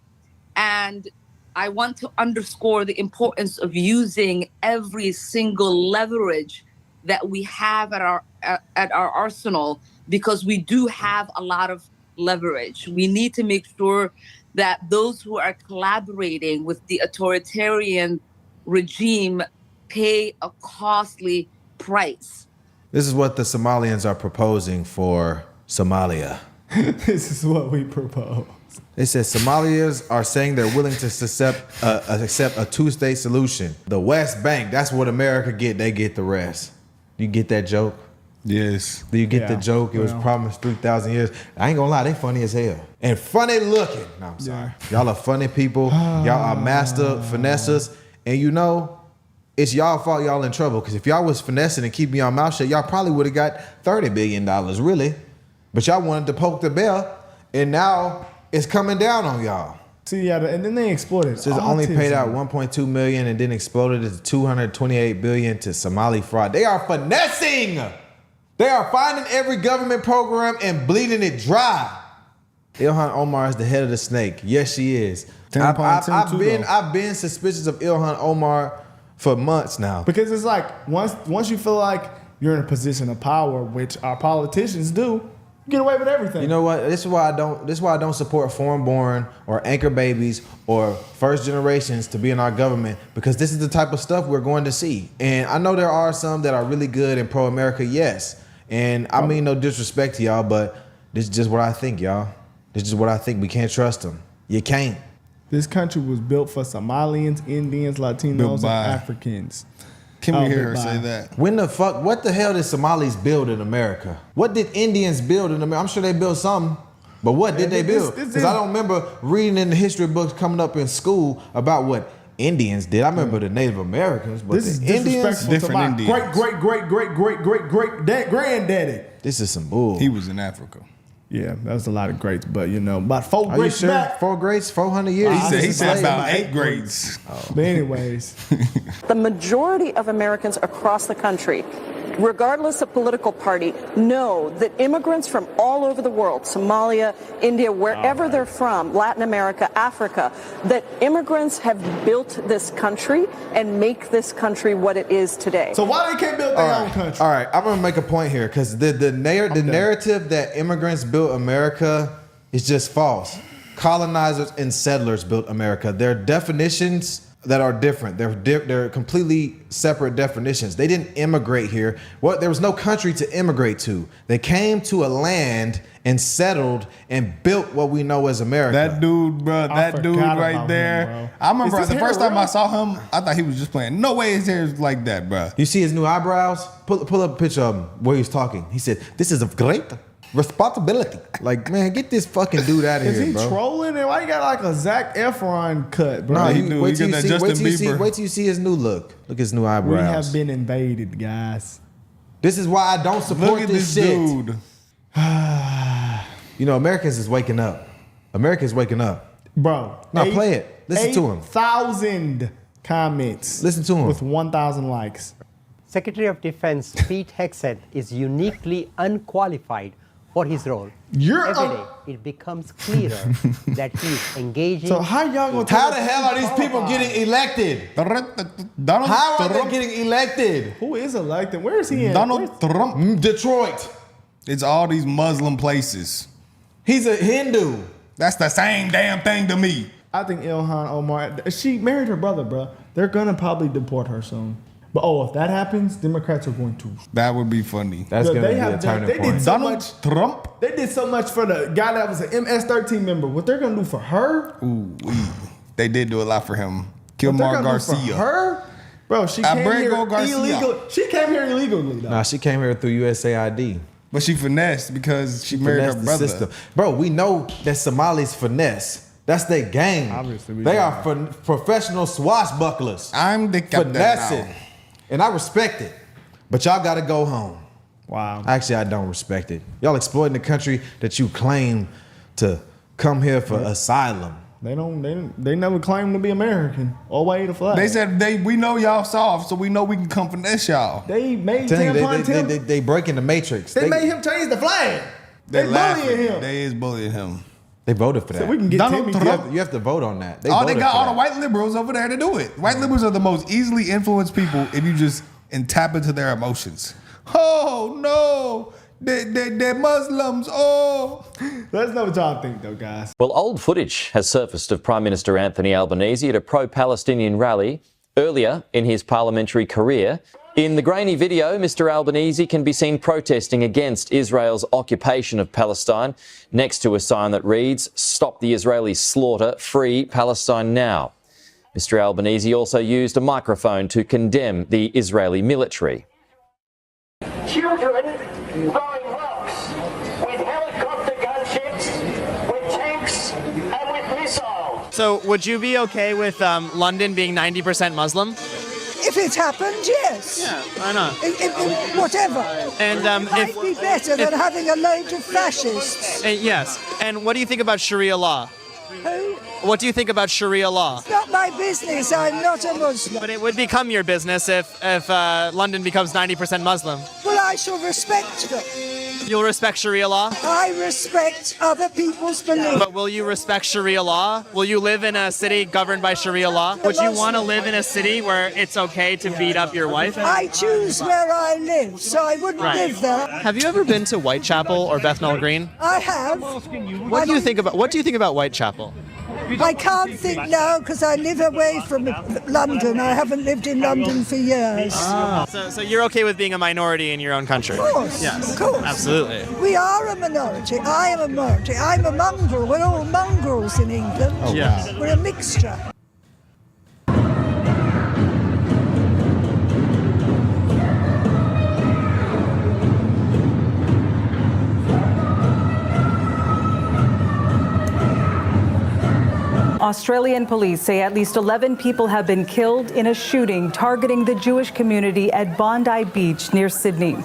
And I want to underscore the importance of using every single leverage that we have at our arsenal, because we do have a lot of leverage. We need to make sure that those who are collaborating with the authoritarian regime pay a costly price. This is what the Somalians are proposing for Somalia. This is what we propose. It says Somalians are saying they're willing to accept a two-state solution. The West Bank, that's what America get. They get the rest. You get that joke? Yes. Do you get the joke? It was promised 3,000 years. I ain't gonna lie, they funny as hell. And funny looking. No, I'm sorry. Y'all are funny people. Y'all are master finessers. And you know, it's y'all fault y'all in trouble. Because if y'all was finessing and keeping y'all mouth shut, y'all probably would have got $30 billion, really. But y'all wanted to poke the bear, and now it's coming down on y'all. See, yeah, and then they exploded. It says only paid out $1.2 million and then exploded to $228 billion to Somali fraud. They are finessing. They are finding every government program and bleeding it dry. Ilhan Omar is the head of the snake. Yes, she is. I've been suspicious of Ilhan Omar for months now. Because it's like once you feel like you're in a position of power, which our politicians do, you get away with everything. You know what? This is why I don't support foreign-born or anchor babies or first generations to be in our government, because this is the type of stuff we're going to see. And I know there are some that are really good and pro-America, yes. And I mean no disrespect to y'all, but this is just what I think, y'all. This is what I think. We can't trust them. You can't. This country was built for Somalians, Indians, Latinos, and Africans. Can we hear her say that? What the hell did Somalis build in America? What did Indians build in America? I'm sure they built something, but what did they build? Because I don't remember reading in the history books coming up in school about what Indians did. I remember the Native Americans, but this the is Indians, different Indians. Great granddaddy. This is some bull. He was in Africa. Yeah, that was a lot of greats, but you know, about 4 Are greats you sure? back. 4 greats, 400 years. He said about 8 greats. But anyways, the majority of Americans across the country, regardless of political party, know that immigrants from all over the world, Somalia, India, wherever they're from, Latin America, Africa, that immigrants have built this country and make this country what it is today. So why they can't build their own country? All right, I'm gonna make a point here, because the narrative that immigrants built America is just false. Colonizers and settlers built America. Their definitions that are different. They're completely separate definitions. They didn't immigrate here. There was no country to immigrate to. They came to a land and settled and built what we know as America. That dude, bro, right there. I remember the first time I saw him, I thought he was just playing. No way his hair is like that, bro. You see his new eyebrows? Pull up a picture of him where he's talking. He said, "This is a great responsibility." Like, man, get this fucking dude out of here, bro. Is he trolling? And why you got like a Zac Efron cut, bro? No, wait till you see his new look. Look at his new eyebrows. We have been invaded, guys. This is why I don't support this shit. Dude. You know, Americans is waking up. America's waking up. Bro. Now play it. Listen to him. 8,000 comments. Listen to him. With 1,000 likes. Secretary of Defense Pete Hegseth is uniquely unqualified for his role. Every day, it becomes clearer that he's engaging. So how y'all gonna? How the hell are these people getting elected? How are they getting elected? Who is elected? Where is he in? Donald Trump. Detroit. It's all these Muslim places. He's a Hindu. That's the same damn thing to me. I think Ilhan Omar, she married her brother, bro. They're gonna probably deport her soon. But if that happens, Democrats are going to. That would be funny. That's going to be a turning point. Donald Trump? They did so much for the guy that was an MS-13 member. What they're going to do for her? Ooh, they did do a lot for him. Kilmar Garcia. For her? Bro, she came here illegally. She came here illegally, though. Nah, she came here through USAID. But she finessed because she married her brother. System. Bro, we know that Somalis finesse. That's their game. Obviously, they are professional swashbucklers. I'm the captain finessing. now. And I respect it. But y'all got to go home. Wow. Actually, I don't respect it. Y'all exploiting the country that you claim to come here for asylum. They never claimed to be American or wave the flag. They said we know y'all soft, so we know we can come finesse y'all. They made him. They breaking the matrix. They made him change the flag. They bullying him. They is bullying him. They voted for that. So we can get Donald Trump. You have to vote on that. They got all the white liberals over there to do it. White liberals are the most easily influenced people if you just tap into their emotions. Oh no, they're Muslims. Oh, let us know what y'all think, though, guys. Well, old footage has surfaced of Prime Minister Anthony Albanese at a pro-Palestinian rally earlier in his parliamentary career. In the grainy video, Mr Albanese can be seen protesting against Israel's occupation of Palestine, next to a sign that reads, "Stop the Israeli slaughter, free Palestine now." Mr Albanese also used a microphone to condemn the Israeli military. Children throwing rocks with helicopter gunships, with tanks, and with missiles. So would you be okay with London being 90% Muslim? If it happened, yes. Yeah, why not? Whatever. And it might be better than having a load of fascists. Yes. And what do you think about Sharia law? Who? What do you think about Sharia law? It's not my business. I'm not a Muslim. But it would become your business if London becomes 90% Muslim. Well, I shall respect them. You'll respect Sharia law? I respect other people's beliefs. But will you respect Sharia law? Will you live in a city governed by Sharia law? Would you want to live in a city where it's okay to beat up your wife? I choose where I live, so I wouldn't live there. Have you ever been to Whitechapel or Bethnal Green? I have. What do you think about Whitechapel? I can't think now because I live away from London. I haven't lived in London for years. So you're okay with being a minority in your own country? Of course. Yes. Of course. Absolutely. We are a minority. I am a minority. I'm a mongrel. We're all mongrels in England. Oh, yeah. We're a mixture. Australian police say at least 11 people have been killed in a shooting targeting the Jewish community at Bondi Beach near Sydney.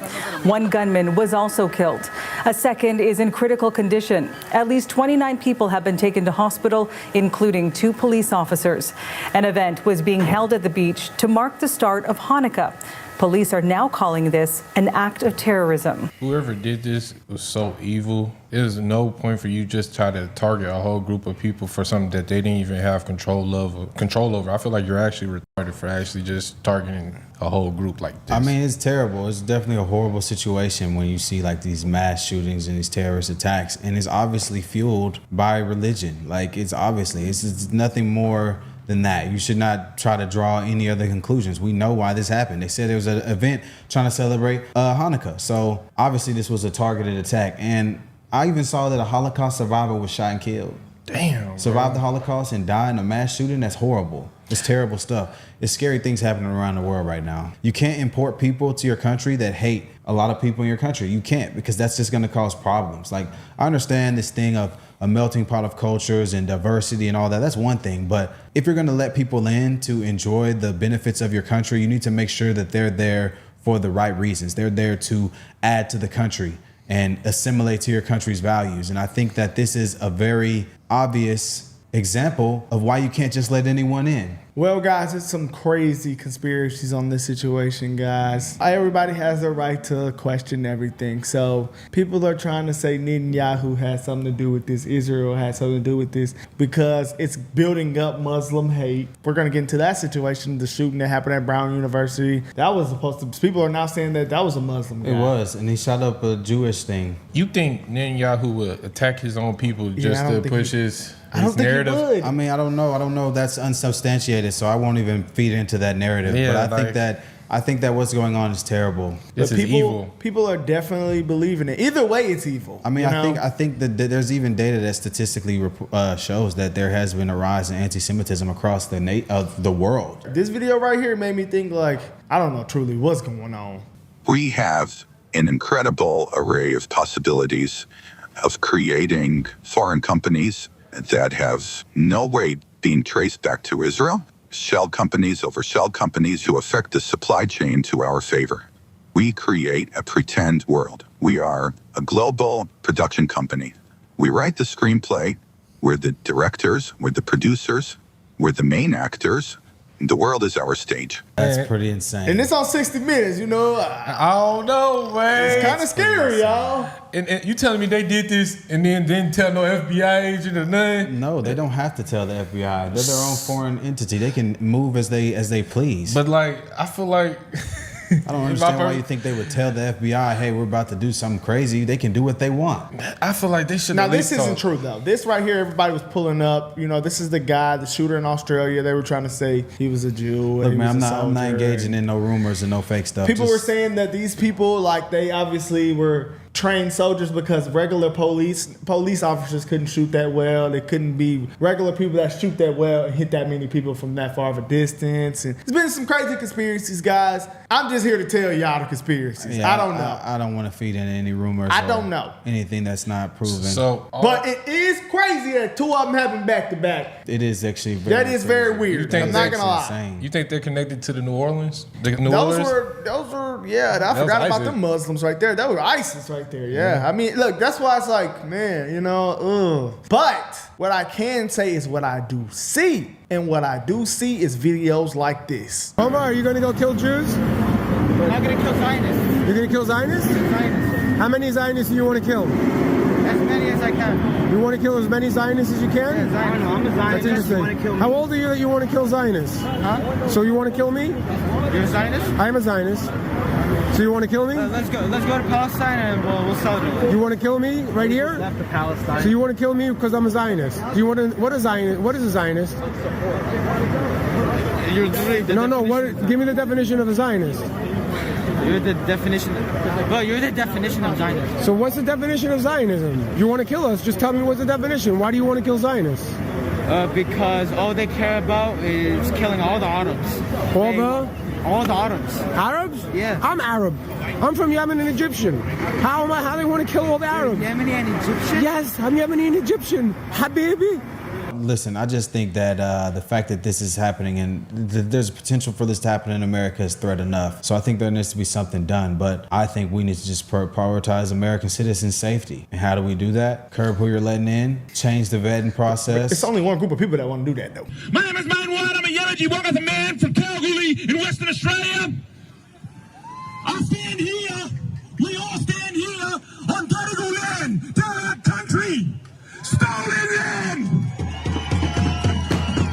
One gunman was also killed. A second is in critical condition. At least 29 people have been taken to hospital, including 2 police officers. An event was being held at the beach to mark the start of Hanukkah. Police are now calling this an act of terrorism. Whoever did this was so evil. There's no point for you just try to target a whole group of people for something that they didn't even have control over. I feel like you're actually retarded for actually just targeting a whole group like this. I mean, it's terrible. It's definitely a horrible situation when you see like these mass shootings and these terrorist attacks, and it's obviously fueled by religion. Like it's nothing more than that. You should not try to draw any other conclusions. We know why this happened. They said there was an event trying to celebrate Hanukkah. So obviously this was a targeted attack. And I even saw that a Holocaust survivor was shot and killed. Damn. Survived the Holocaust and died in a mass shooting. That's horrible. It's terrible stuff. It's scary things happening around the world right now. You can't import people to your country that hate a lot of people in your country. You can't, because that's just going to cause problems. Like, I understand this thing of a melting pot of cultures and diversity and all that. That's one thing. But if you're going to let people in to enjoy the benefits of your country, you need to make sure that they're there for the right reasons. They're there to add to the country and assimilate to your country's values. And I think that this is a very obvious example of why you can't just let anyone in. Well, guys, it's some crazy conspiracies on this situation, guys. Everybody has the right to question everything. So people are trying to say Netanyahu has something to do with this, Israel has something to do with this, because it's building up Muslim hate. We're going to get into that situation, the shooting that happened at Brown University. That was supposed to, people are now saying that was a Muslim guy. It was, and he shot up a Jewish thing. You think Netanyahu would attack his own people just to push his narrative? He would. I mean, I don't know. That's unsubstantiated, so I won't even feed into that narrative. Yeah, but I think that what's going on is terrible. This is evil. People are definitely believing it. Either way, it's evil. I mean, I think that there's even data that statistically shows that there has been a rise in anti-Semitism across the world. This video right here made me think, like, I don't know truly what's going on. We have an incredible array of possibilities of creating foreign companies that have no way being traced back to Israel, shell companies over shell companies who affect the supply chain to our favor. We create a pretend world. We are a global production company. We write the screenplay. We're the directors. We're the producers. We're the main actors. The world is our stage. That's pretty insane. And it's on 60 Minutes, you know. I don't know, man. It's kind of scary, y'all. And you telling me they did this and then didn't tell no FBI agent or nothing? No, they don't have to tell the FBI. They're their own foreign entity. They can move as they please. But like, I feel like I don't understand why you think they would tell the FBI, hey, we're about to do something crazy. They can do what they want. I feel like they should. Now, this isn't true, though. This right here, everybody was pulling up. You know, this is the guy, the shooter in Australia. They were trying to say he was a Jew. Look, man, I'm not engaging in no rumors and no fake stuff. People were saying that these people, like, they obviously were trained soldiers because regular police officers couldn't shoot that well. They couldn't be regular people that shoot that well and hit that many people from that far of a distance. And there's been some crazy conspiracies, guys. I'm just here to tell y'all the conspiracies. Yeah, I don't know. I don't want to feed in any rumors. I don't know anything that's not proven. But it is crazy that two of them happen back to back. It is actually very weird. I'm not gonna lie. You think they're connected to the New Orleans? Those were I forgot about them Muslims right there. That was ISIS right there. Yeah. I mean, look, that's why it's like, man, you know, But what I can say is what I do see. And what I do see is videos like this. Omar, are you gonna go kill Jews? We're not gonna kill Zionists. You're gonna kill Zionists? Zionists. How many Zionists do you want to kill? As many as I can. You want to kill as many Zionists as you can? Yeah, Zionists. I'm a Zionist. That's interesting. How old are you that you want to kill Zionists? Huh? So you want to kill me? You're a Zionist? I am a Zionist. So you want to kill me? Let's go to Palestine and we'll celebrate. You want to kill me right here? Left to Palestine. So you want to kill me because I'm a Zionist? Do you want to? What is Zionist? What is a Zionist? You're literally give me the definition of a Zionist. You're the definition. Well, you're the definition of Zionism. So what's the definition of Zionism? You want to kill us? Just tell me what's the definition. Why do you want to kill Zionists? Because all they care about is killing all the Arabs. All the Arabs. Arabs? Yeah. I'm Arab. I'm from Yemen and Egyptian. How they want to kill all the Arabs? Yemeni and Egyptian? Yes, I'm Yemeni and Egyptian. Habibi. Listen, I just think that the fact that this is happening and there's potential for this to happen in America is threat enough. So I think there needs to be something done. But I think we need to just prioritize American citizens' safety. And how do we do that? Curb who you're letting in, change the vetting process. It's only one group of people that want to do that, though. My name is Man Ward. I'm a Yamaji Wakath man from Kalgoorlie in Western Australia. I stand here, we all stand here on Gadigal land, Darug country, stolen land.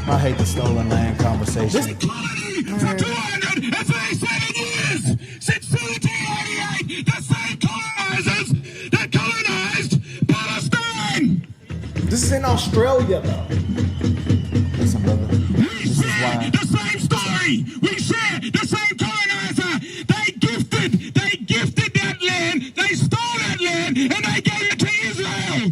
I hate the stolen land conversation. This colony for 237 years, since 1788, the same colonizers that colonized Palestine. This is in Australia, though. Listen, brother. We share the same story. We share the same colonizer. They gifted that land. They stole that land, and they gave it to Israel.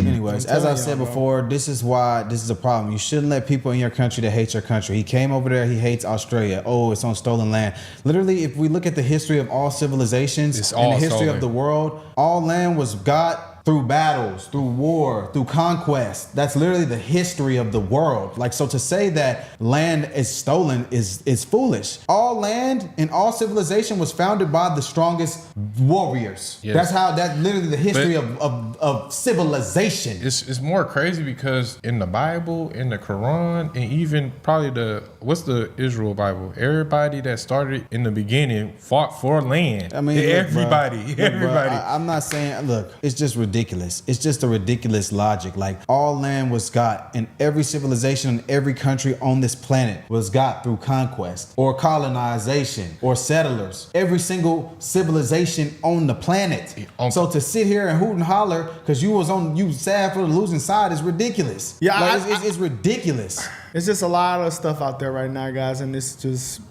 Anyways, as I said before, this is why this is a problem. You shouldn't let people in your country that hate your country. He came over there, he hates Australia. Oh, it's on stolen land. Literally, if we look at the history of all civilizations and the history of the world, all land was got through battles, through war, through conquest. That's literally the history of the world. Like, so to say that land is stolen is foolish. All land and all civilization was founded by the strongest warriors. Yes. That's literally the history of civilization. It's more crazy because in the Bible, in the Quran, and even probably what's the Israel Bible? Everybody that started in the beginning fought for land. I mean, everybody. I'm not saying, look, it's just ridiculous. It's just a ridiculous logic. Like, all land was got, and every civilization in every country on this planet was got through conquest or colonization or settlers. Every single civilization on the planet. So to sit here and hoot and holler because you sad for the losing side is ridiculous. Yeah, like, it's ridiculous. It's just a lot of stuff out there right now, guys, and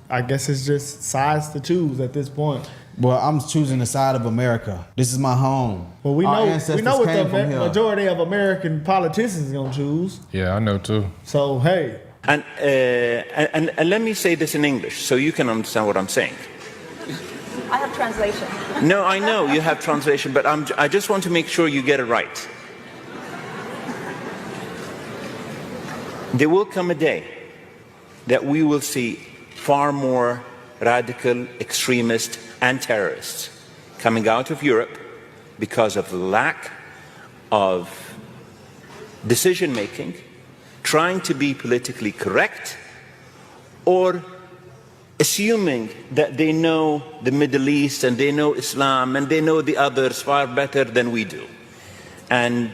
I guess it's just sides to choose at this point. Well, I'm choosing the side of America. This is my home. Well, we know what the majority of American politicians are going to choose. Yeah, I know too. So, hey. And let me say this in English so you can understand what I'm saying. I have translation. No, I know you have translation, but I just want to make sure you get it right. There will come a day that we will see far more radical extremists and terrorists coming out of Europe because of the lack of decision making, trying to be politically correct, or assuming that they know the Middle East and they know Islam and they know the others far better than we do. And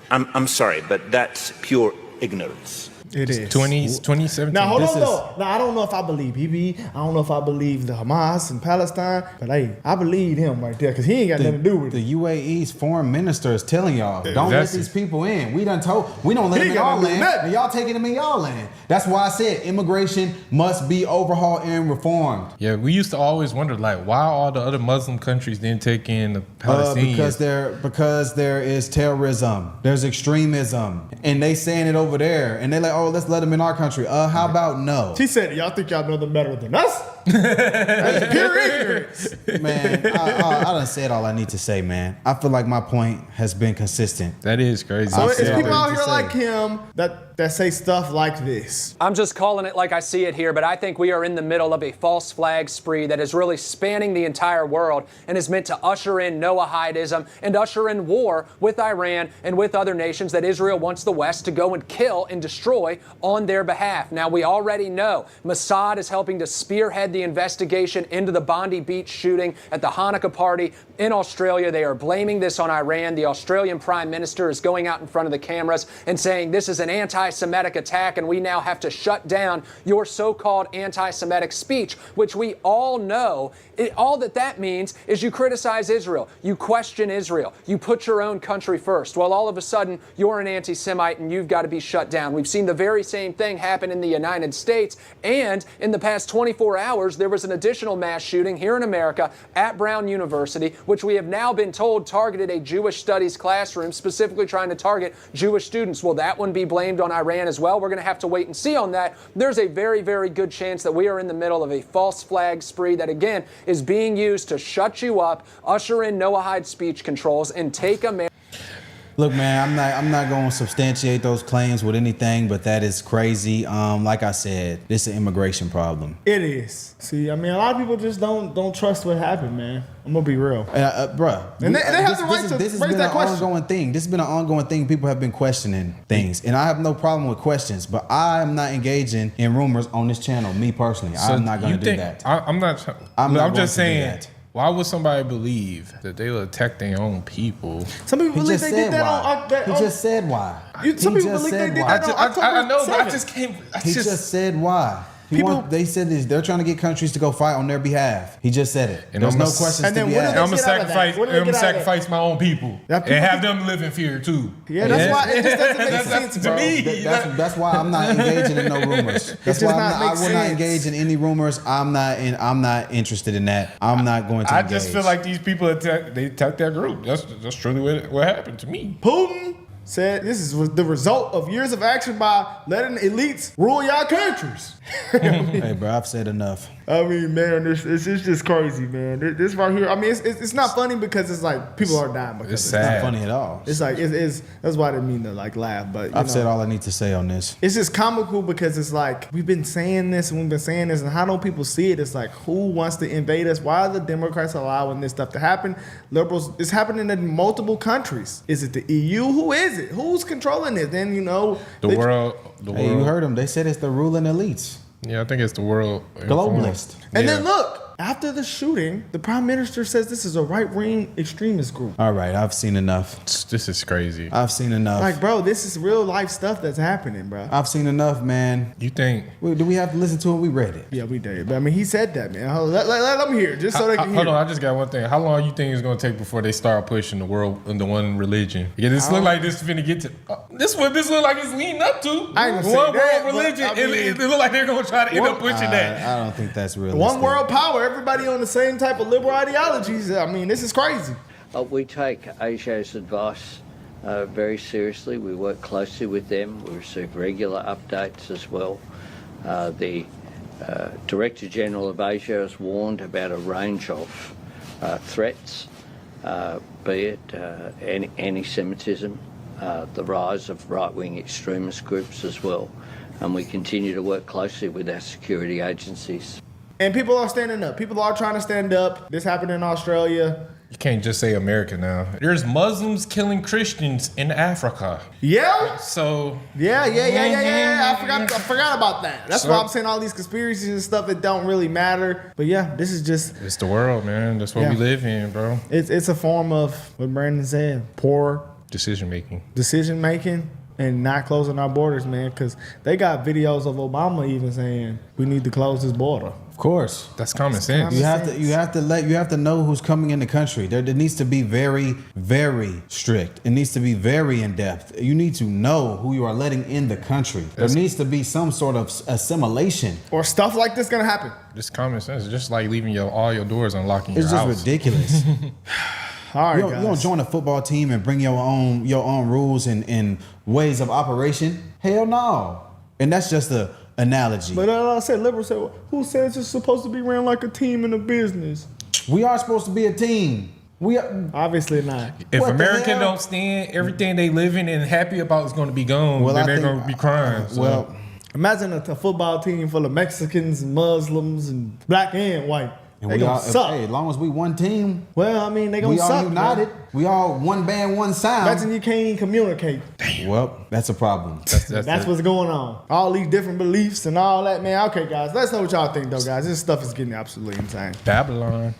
I'm sorry, but that's pure ignorance. It is 2017. Now hold on though. Now I don't know if I believe BB. I don't know if I believe the Hamas and Palestine. But hey, I believe him right there because he ain't got nothing to do with it. The UAE's foreign minister is telling y'all, don't let these people in. We don't let them in our land, and y'all taking them in y'all land. That's why I said immigration must be overhauled and reformed. Yeah, we used to always wonder like why all the other Muslim countries didn't take in the Palestinians. Because there is terrorism, there's extremism, and they saying it over there, and they like, oh, let's let them in our country. How about no? She said, y'all think y'all know them better than us? That's pure ignorance. Man, I done said all I need to say, man. I feel like my point has been consistent. That is crazy. So it's people out here like him that say stuff like this. I'm just calling it like I see it here, but I think we are in the middle of a false flag spree that is really spanning the entire world and is meant to usher in Noahidism and usher in war with Iran and with other nations that Israel wants the West to go and kill and destroy on their behalf. Now, we already know Mossad is helping to spearhead the investigation into the Bondi Beach shooting at the Hanukkah party in Australia. They are blaming this on Iran. The Australian Prime Minister is going out in front of the cameras and saying this is an anti-Semitic attack and we now have to shut down your so-called anti-Semitic speech, which we all know, all that means is you criticize Israel, you question Israel, you put your own country first. Well, all of a sudden, you're an anti-Semite and you've got to be shut down. We've seen the very same thing happen in the United States, and in the past 24 hours, there was an additional mass shooting here in America at Brown University, which we have now been told targeted a Jewish studies classroom, specifically trying to target Jewish students. Will that one be blamed on Iran as well? We're going to have to wait and see on that. There's a very, very good chance that we are in the middle of a false flag spree that, again, is being used to shut you up, usher in Noahide speech controls, and take America. Look, man, I'm not going to substantiate those claims with anything, but that is crazy. Like I said, this is an immigration problem. It is. See, I mean, a lot of people just don't trust what happened, man. I'm gonna be real, bruh. And they have the right to raise that question. Ongoing thing. This has been an ongoing thing. People have been questioning things, and I have no problem with questions. But I am not engaging in rumors on this channel. Me personally, I'm not going to do that. I'm just saying. Why would somebody believe that they will attack their own people? Some people believe they did that on. He just said why. Some people believe they did that on October 7th. I know, but I just can't. He just said why. They said this. They're trying to get countries to go fight on their behalf. He just said it. And there's no questions to be asked. I'm gonna sacrifice my own people and have them live in fear too. Yeah, that's why it just doesn't make sense, bro. To me, that's why I'm not engaging in no rumors. That's why I will not engage in any rumors. I'm not interested in that. I'm not going to. I just feel like these people attack their group. That's truly what happened to me. Putin said this was the result of years of action by letting elites rule y'all countries. Hey, bro, I've said enough. I mean, man, it's just crazy, man. This right here, I mean, it's not funny because it's like people are dying because it's sad. Not funny at all. It's like it's that's why I didn't mean to like laugh, but I've said all I need to say on this. It's just comical because it's like we've been saying this and how don't people see it? It's like who wants to invade us? Why are the Democrats allowing this stuff to happen? Liberals, it's happening in multiple countries. Is it the EU? Who is it? Who's controlling it? Then the world. Hey, you heard them. They said it's the ruling elites. Yeah, I think it's the world globalist. And then look, after the shooting, the prime minister says this is a right-wing extremist group. All right, I've seen enough. This is crazy. I've seen enough. Like, bro, this is real life stuff that's happening, bro. I've seen enough, man. You think? Do we have to listen to it? We read it. Yeah, we did. But I mean, he said that, man. Let them hear, just so they can hear. Hold on, I just got one thing. How long you think it's gonna take before they start pushing the world into one religion? Yeah, this look like this is finna get to. This what this look like it's leading up to. I ain't gonna one say that, world religion. I mean, it look like they're gonna try to end up pushing that. I don't think that's realistic. One world power. Everybody on the same type of liberal ideologies. I mean, this is crazy. We take ASIO's advice very seriously. We work closely with them. We receive regular updates as well. The Director General of ASIO has warned about a range of threats, be it anti-Semitism, the rise of right-wing extremist groups as well. And we continue to work closely with our security agencies. And people are standing up. People are trying to stand up. This happened in Australia. You can't just say America now. There's Muslims killing Christians in Africa. Yeah? So. Yeah. I forgot about that. That's why I'm saying all these conspiracies and stuff that don't really matter. But yeah, this is just. It's the world, man. That's what we live in, bro. It's a form of what Brandon said. Poor decision making. and not closing our borders, man, because they got videos of Obama even saying we need to close this border. Of course, that's common sense. You have to know who's coming in the country. There needs to be very, very strict. It needs to be very in depth. You need to know who you are letting in the country. There needs to be some sort of assimilation. Or stuff like this gonna happen. Just common sense. It's just like leaving all your doors unlocked in your house. It's just ridiculous. All right, you don't join a football team and bring your own rules and ways of operation. Hell no. And that's just a analogy. But I said, liberals said, who says it's supposed to be ran like a team in a business? We are supposed to be a team. We are, obviously not. If America don't stand, everything they living and happy about is going to be gone. Then they're going to be crying. Well, imagine a football team full of Mexicans and Muslims and black and white. And they gonna suck. Hey, as long as we one team. Well, I mean, they gonna suck. We all united. Man. We all one band, one sound. Imagine you can't even communicate. Damn. Well, that's a problem. That's what's going on. All these different beliefs and all that, man. Okay, guys, let's know what y'all think, though, guys. This stuff is getting absolutely insane. Babylon.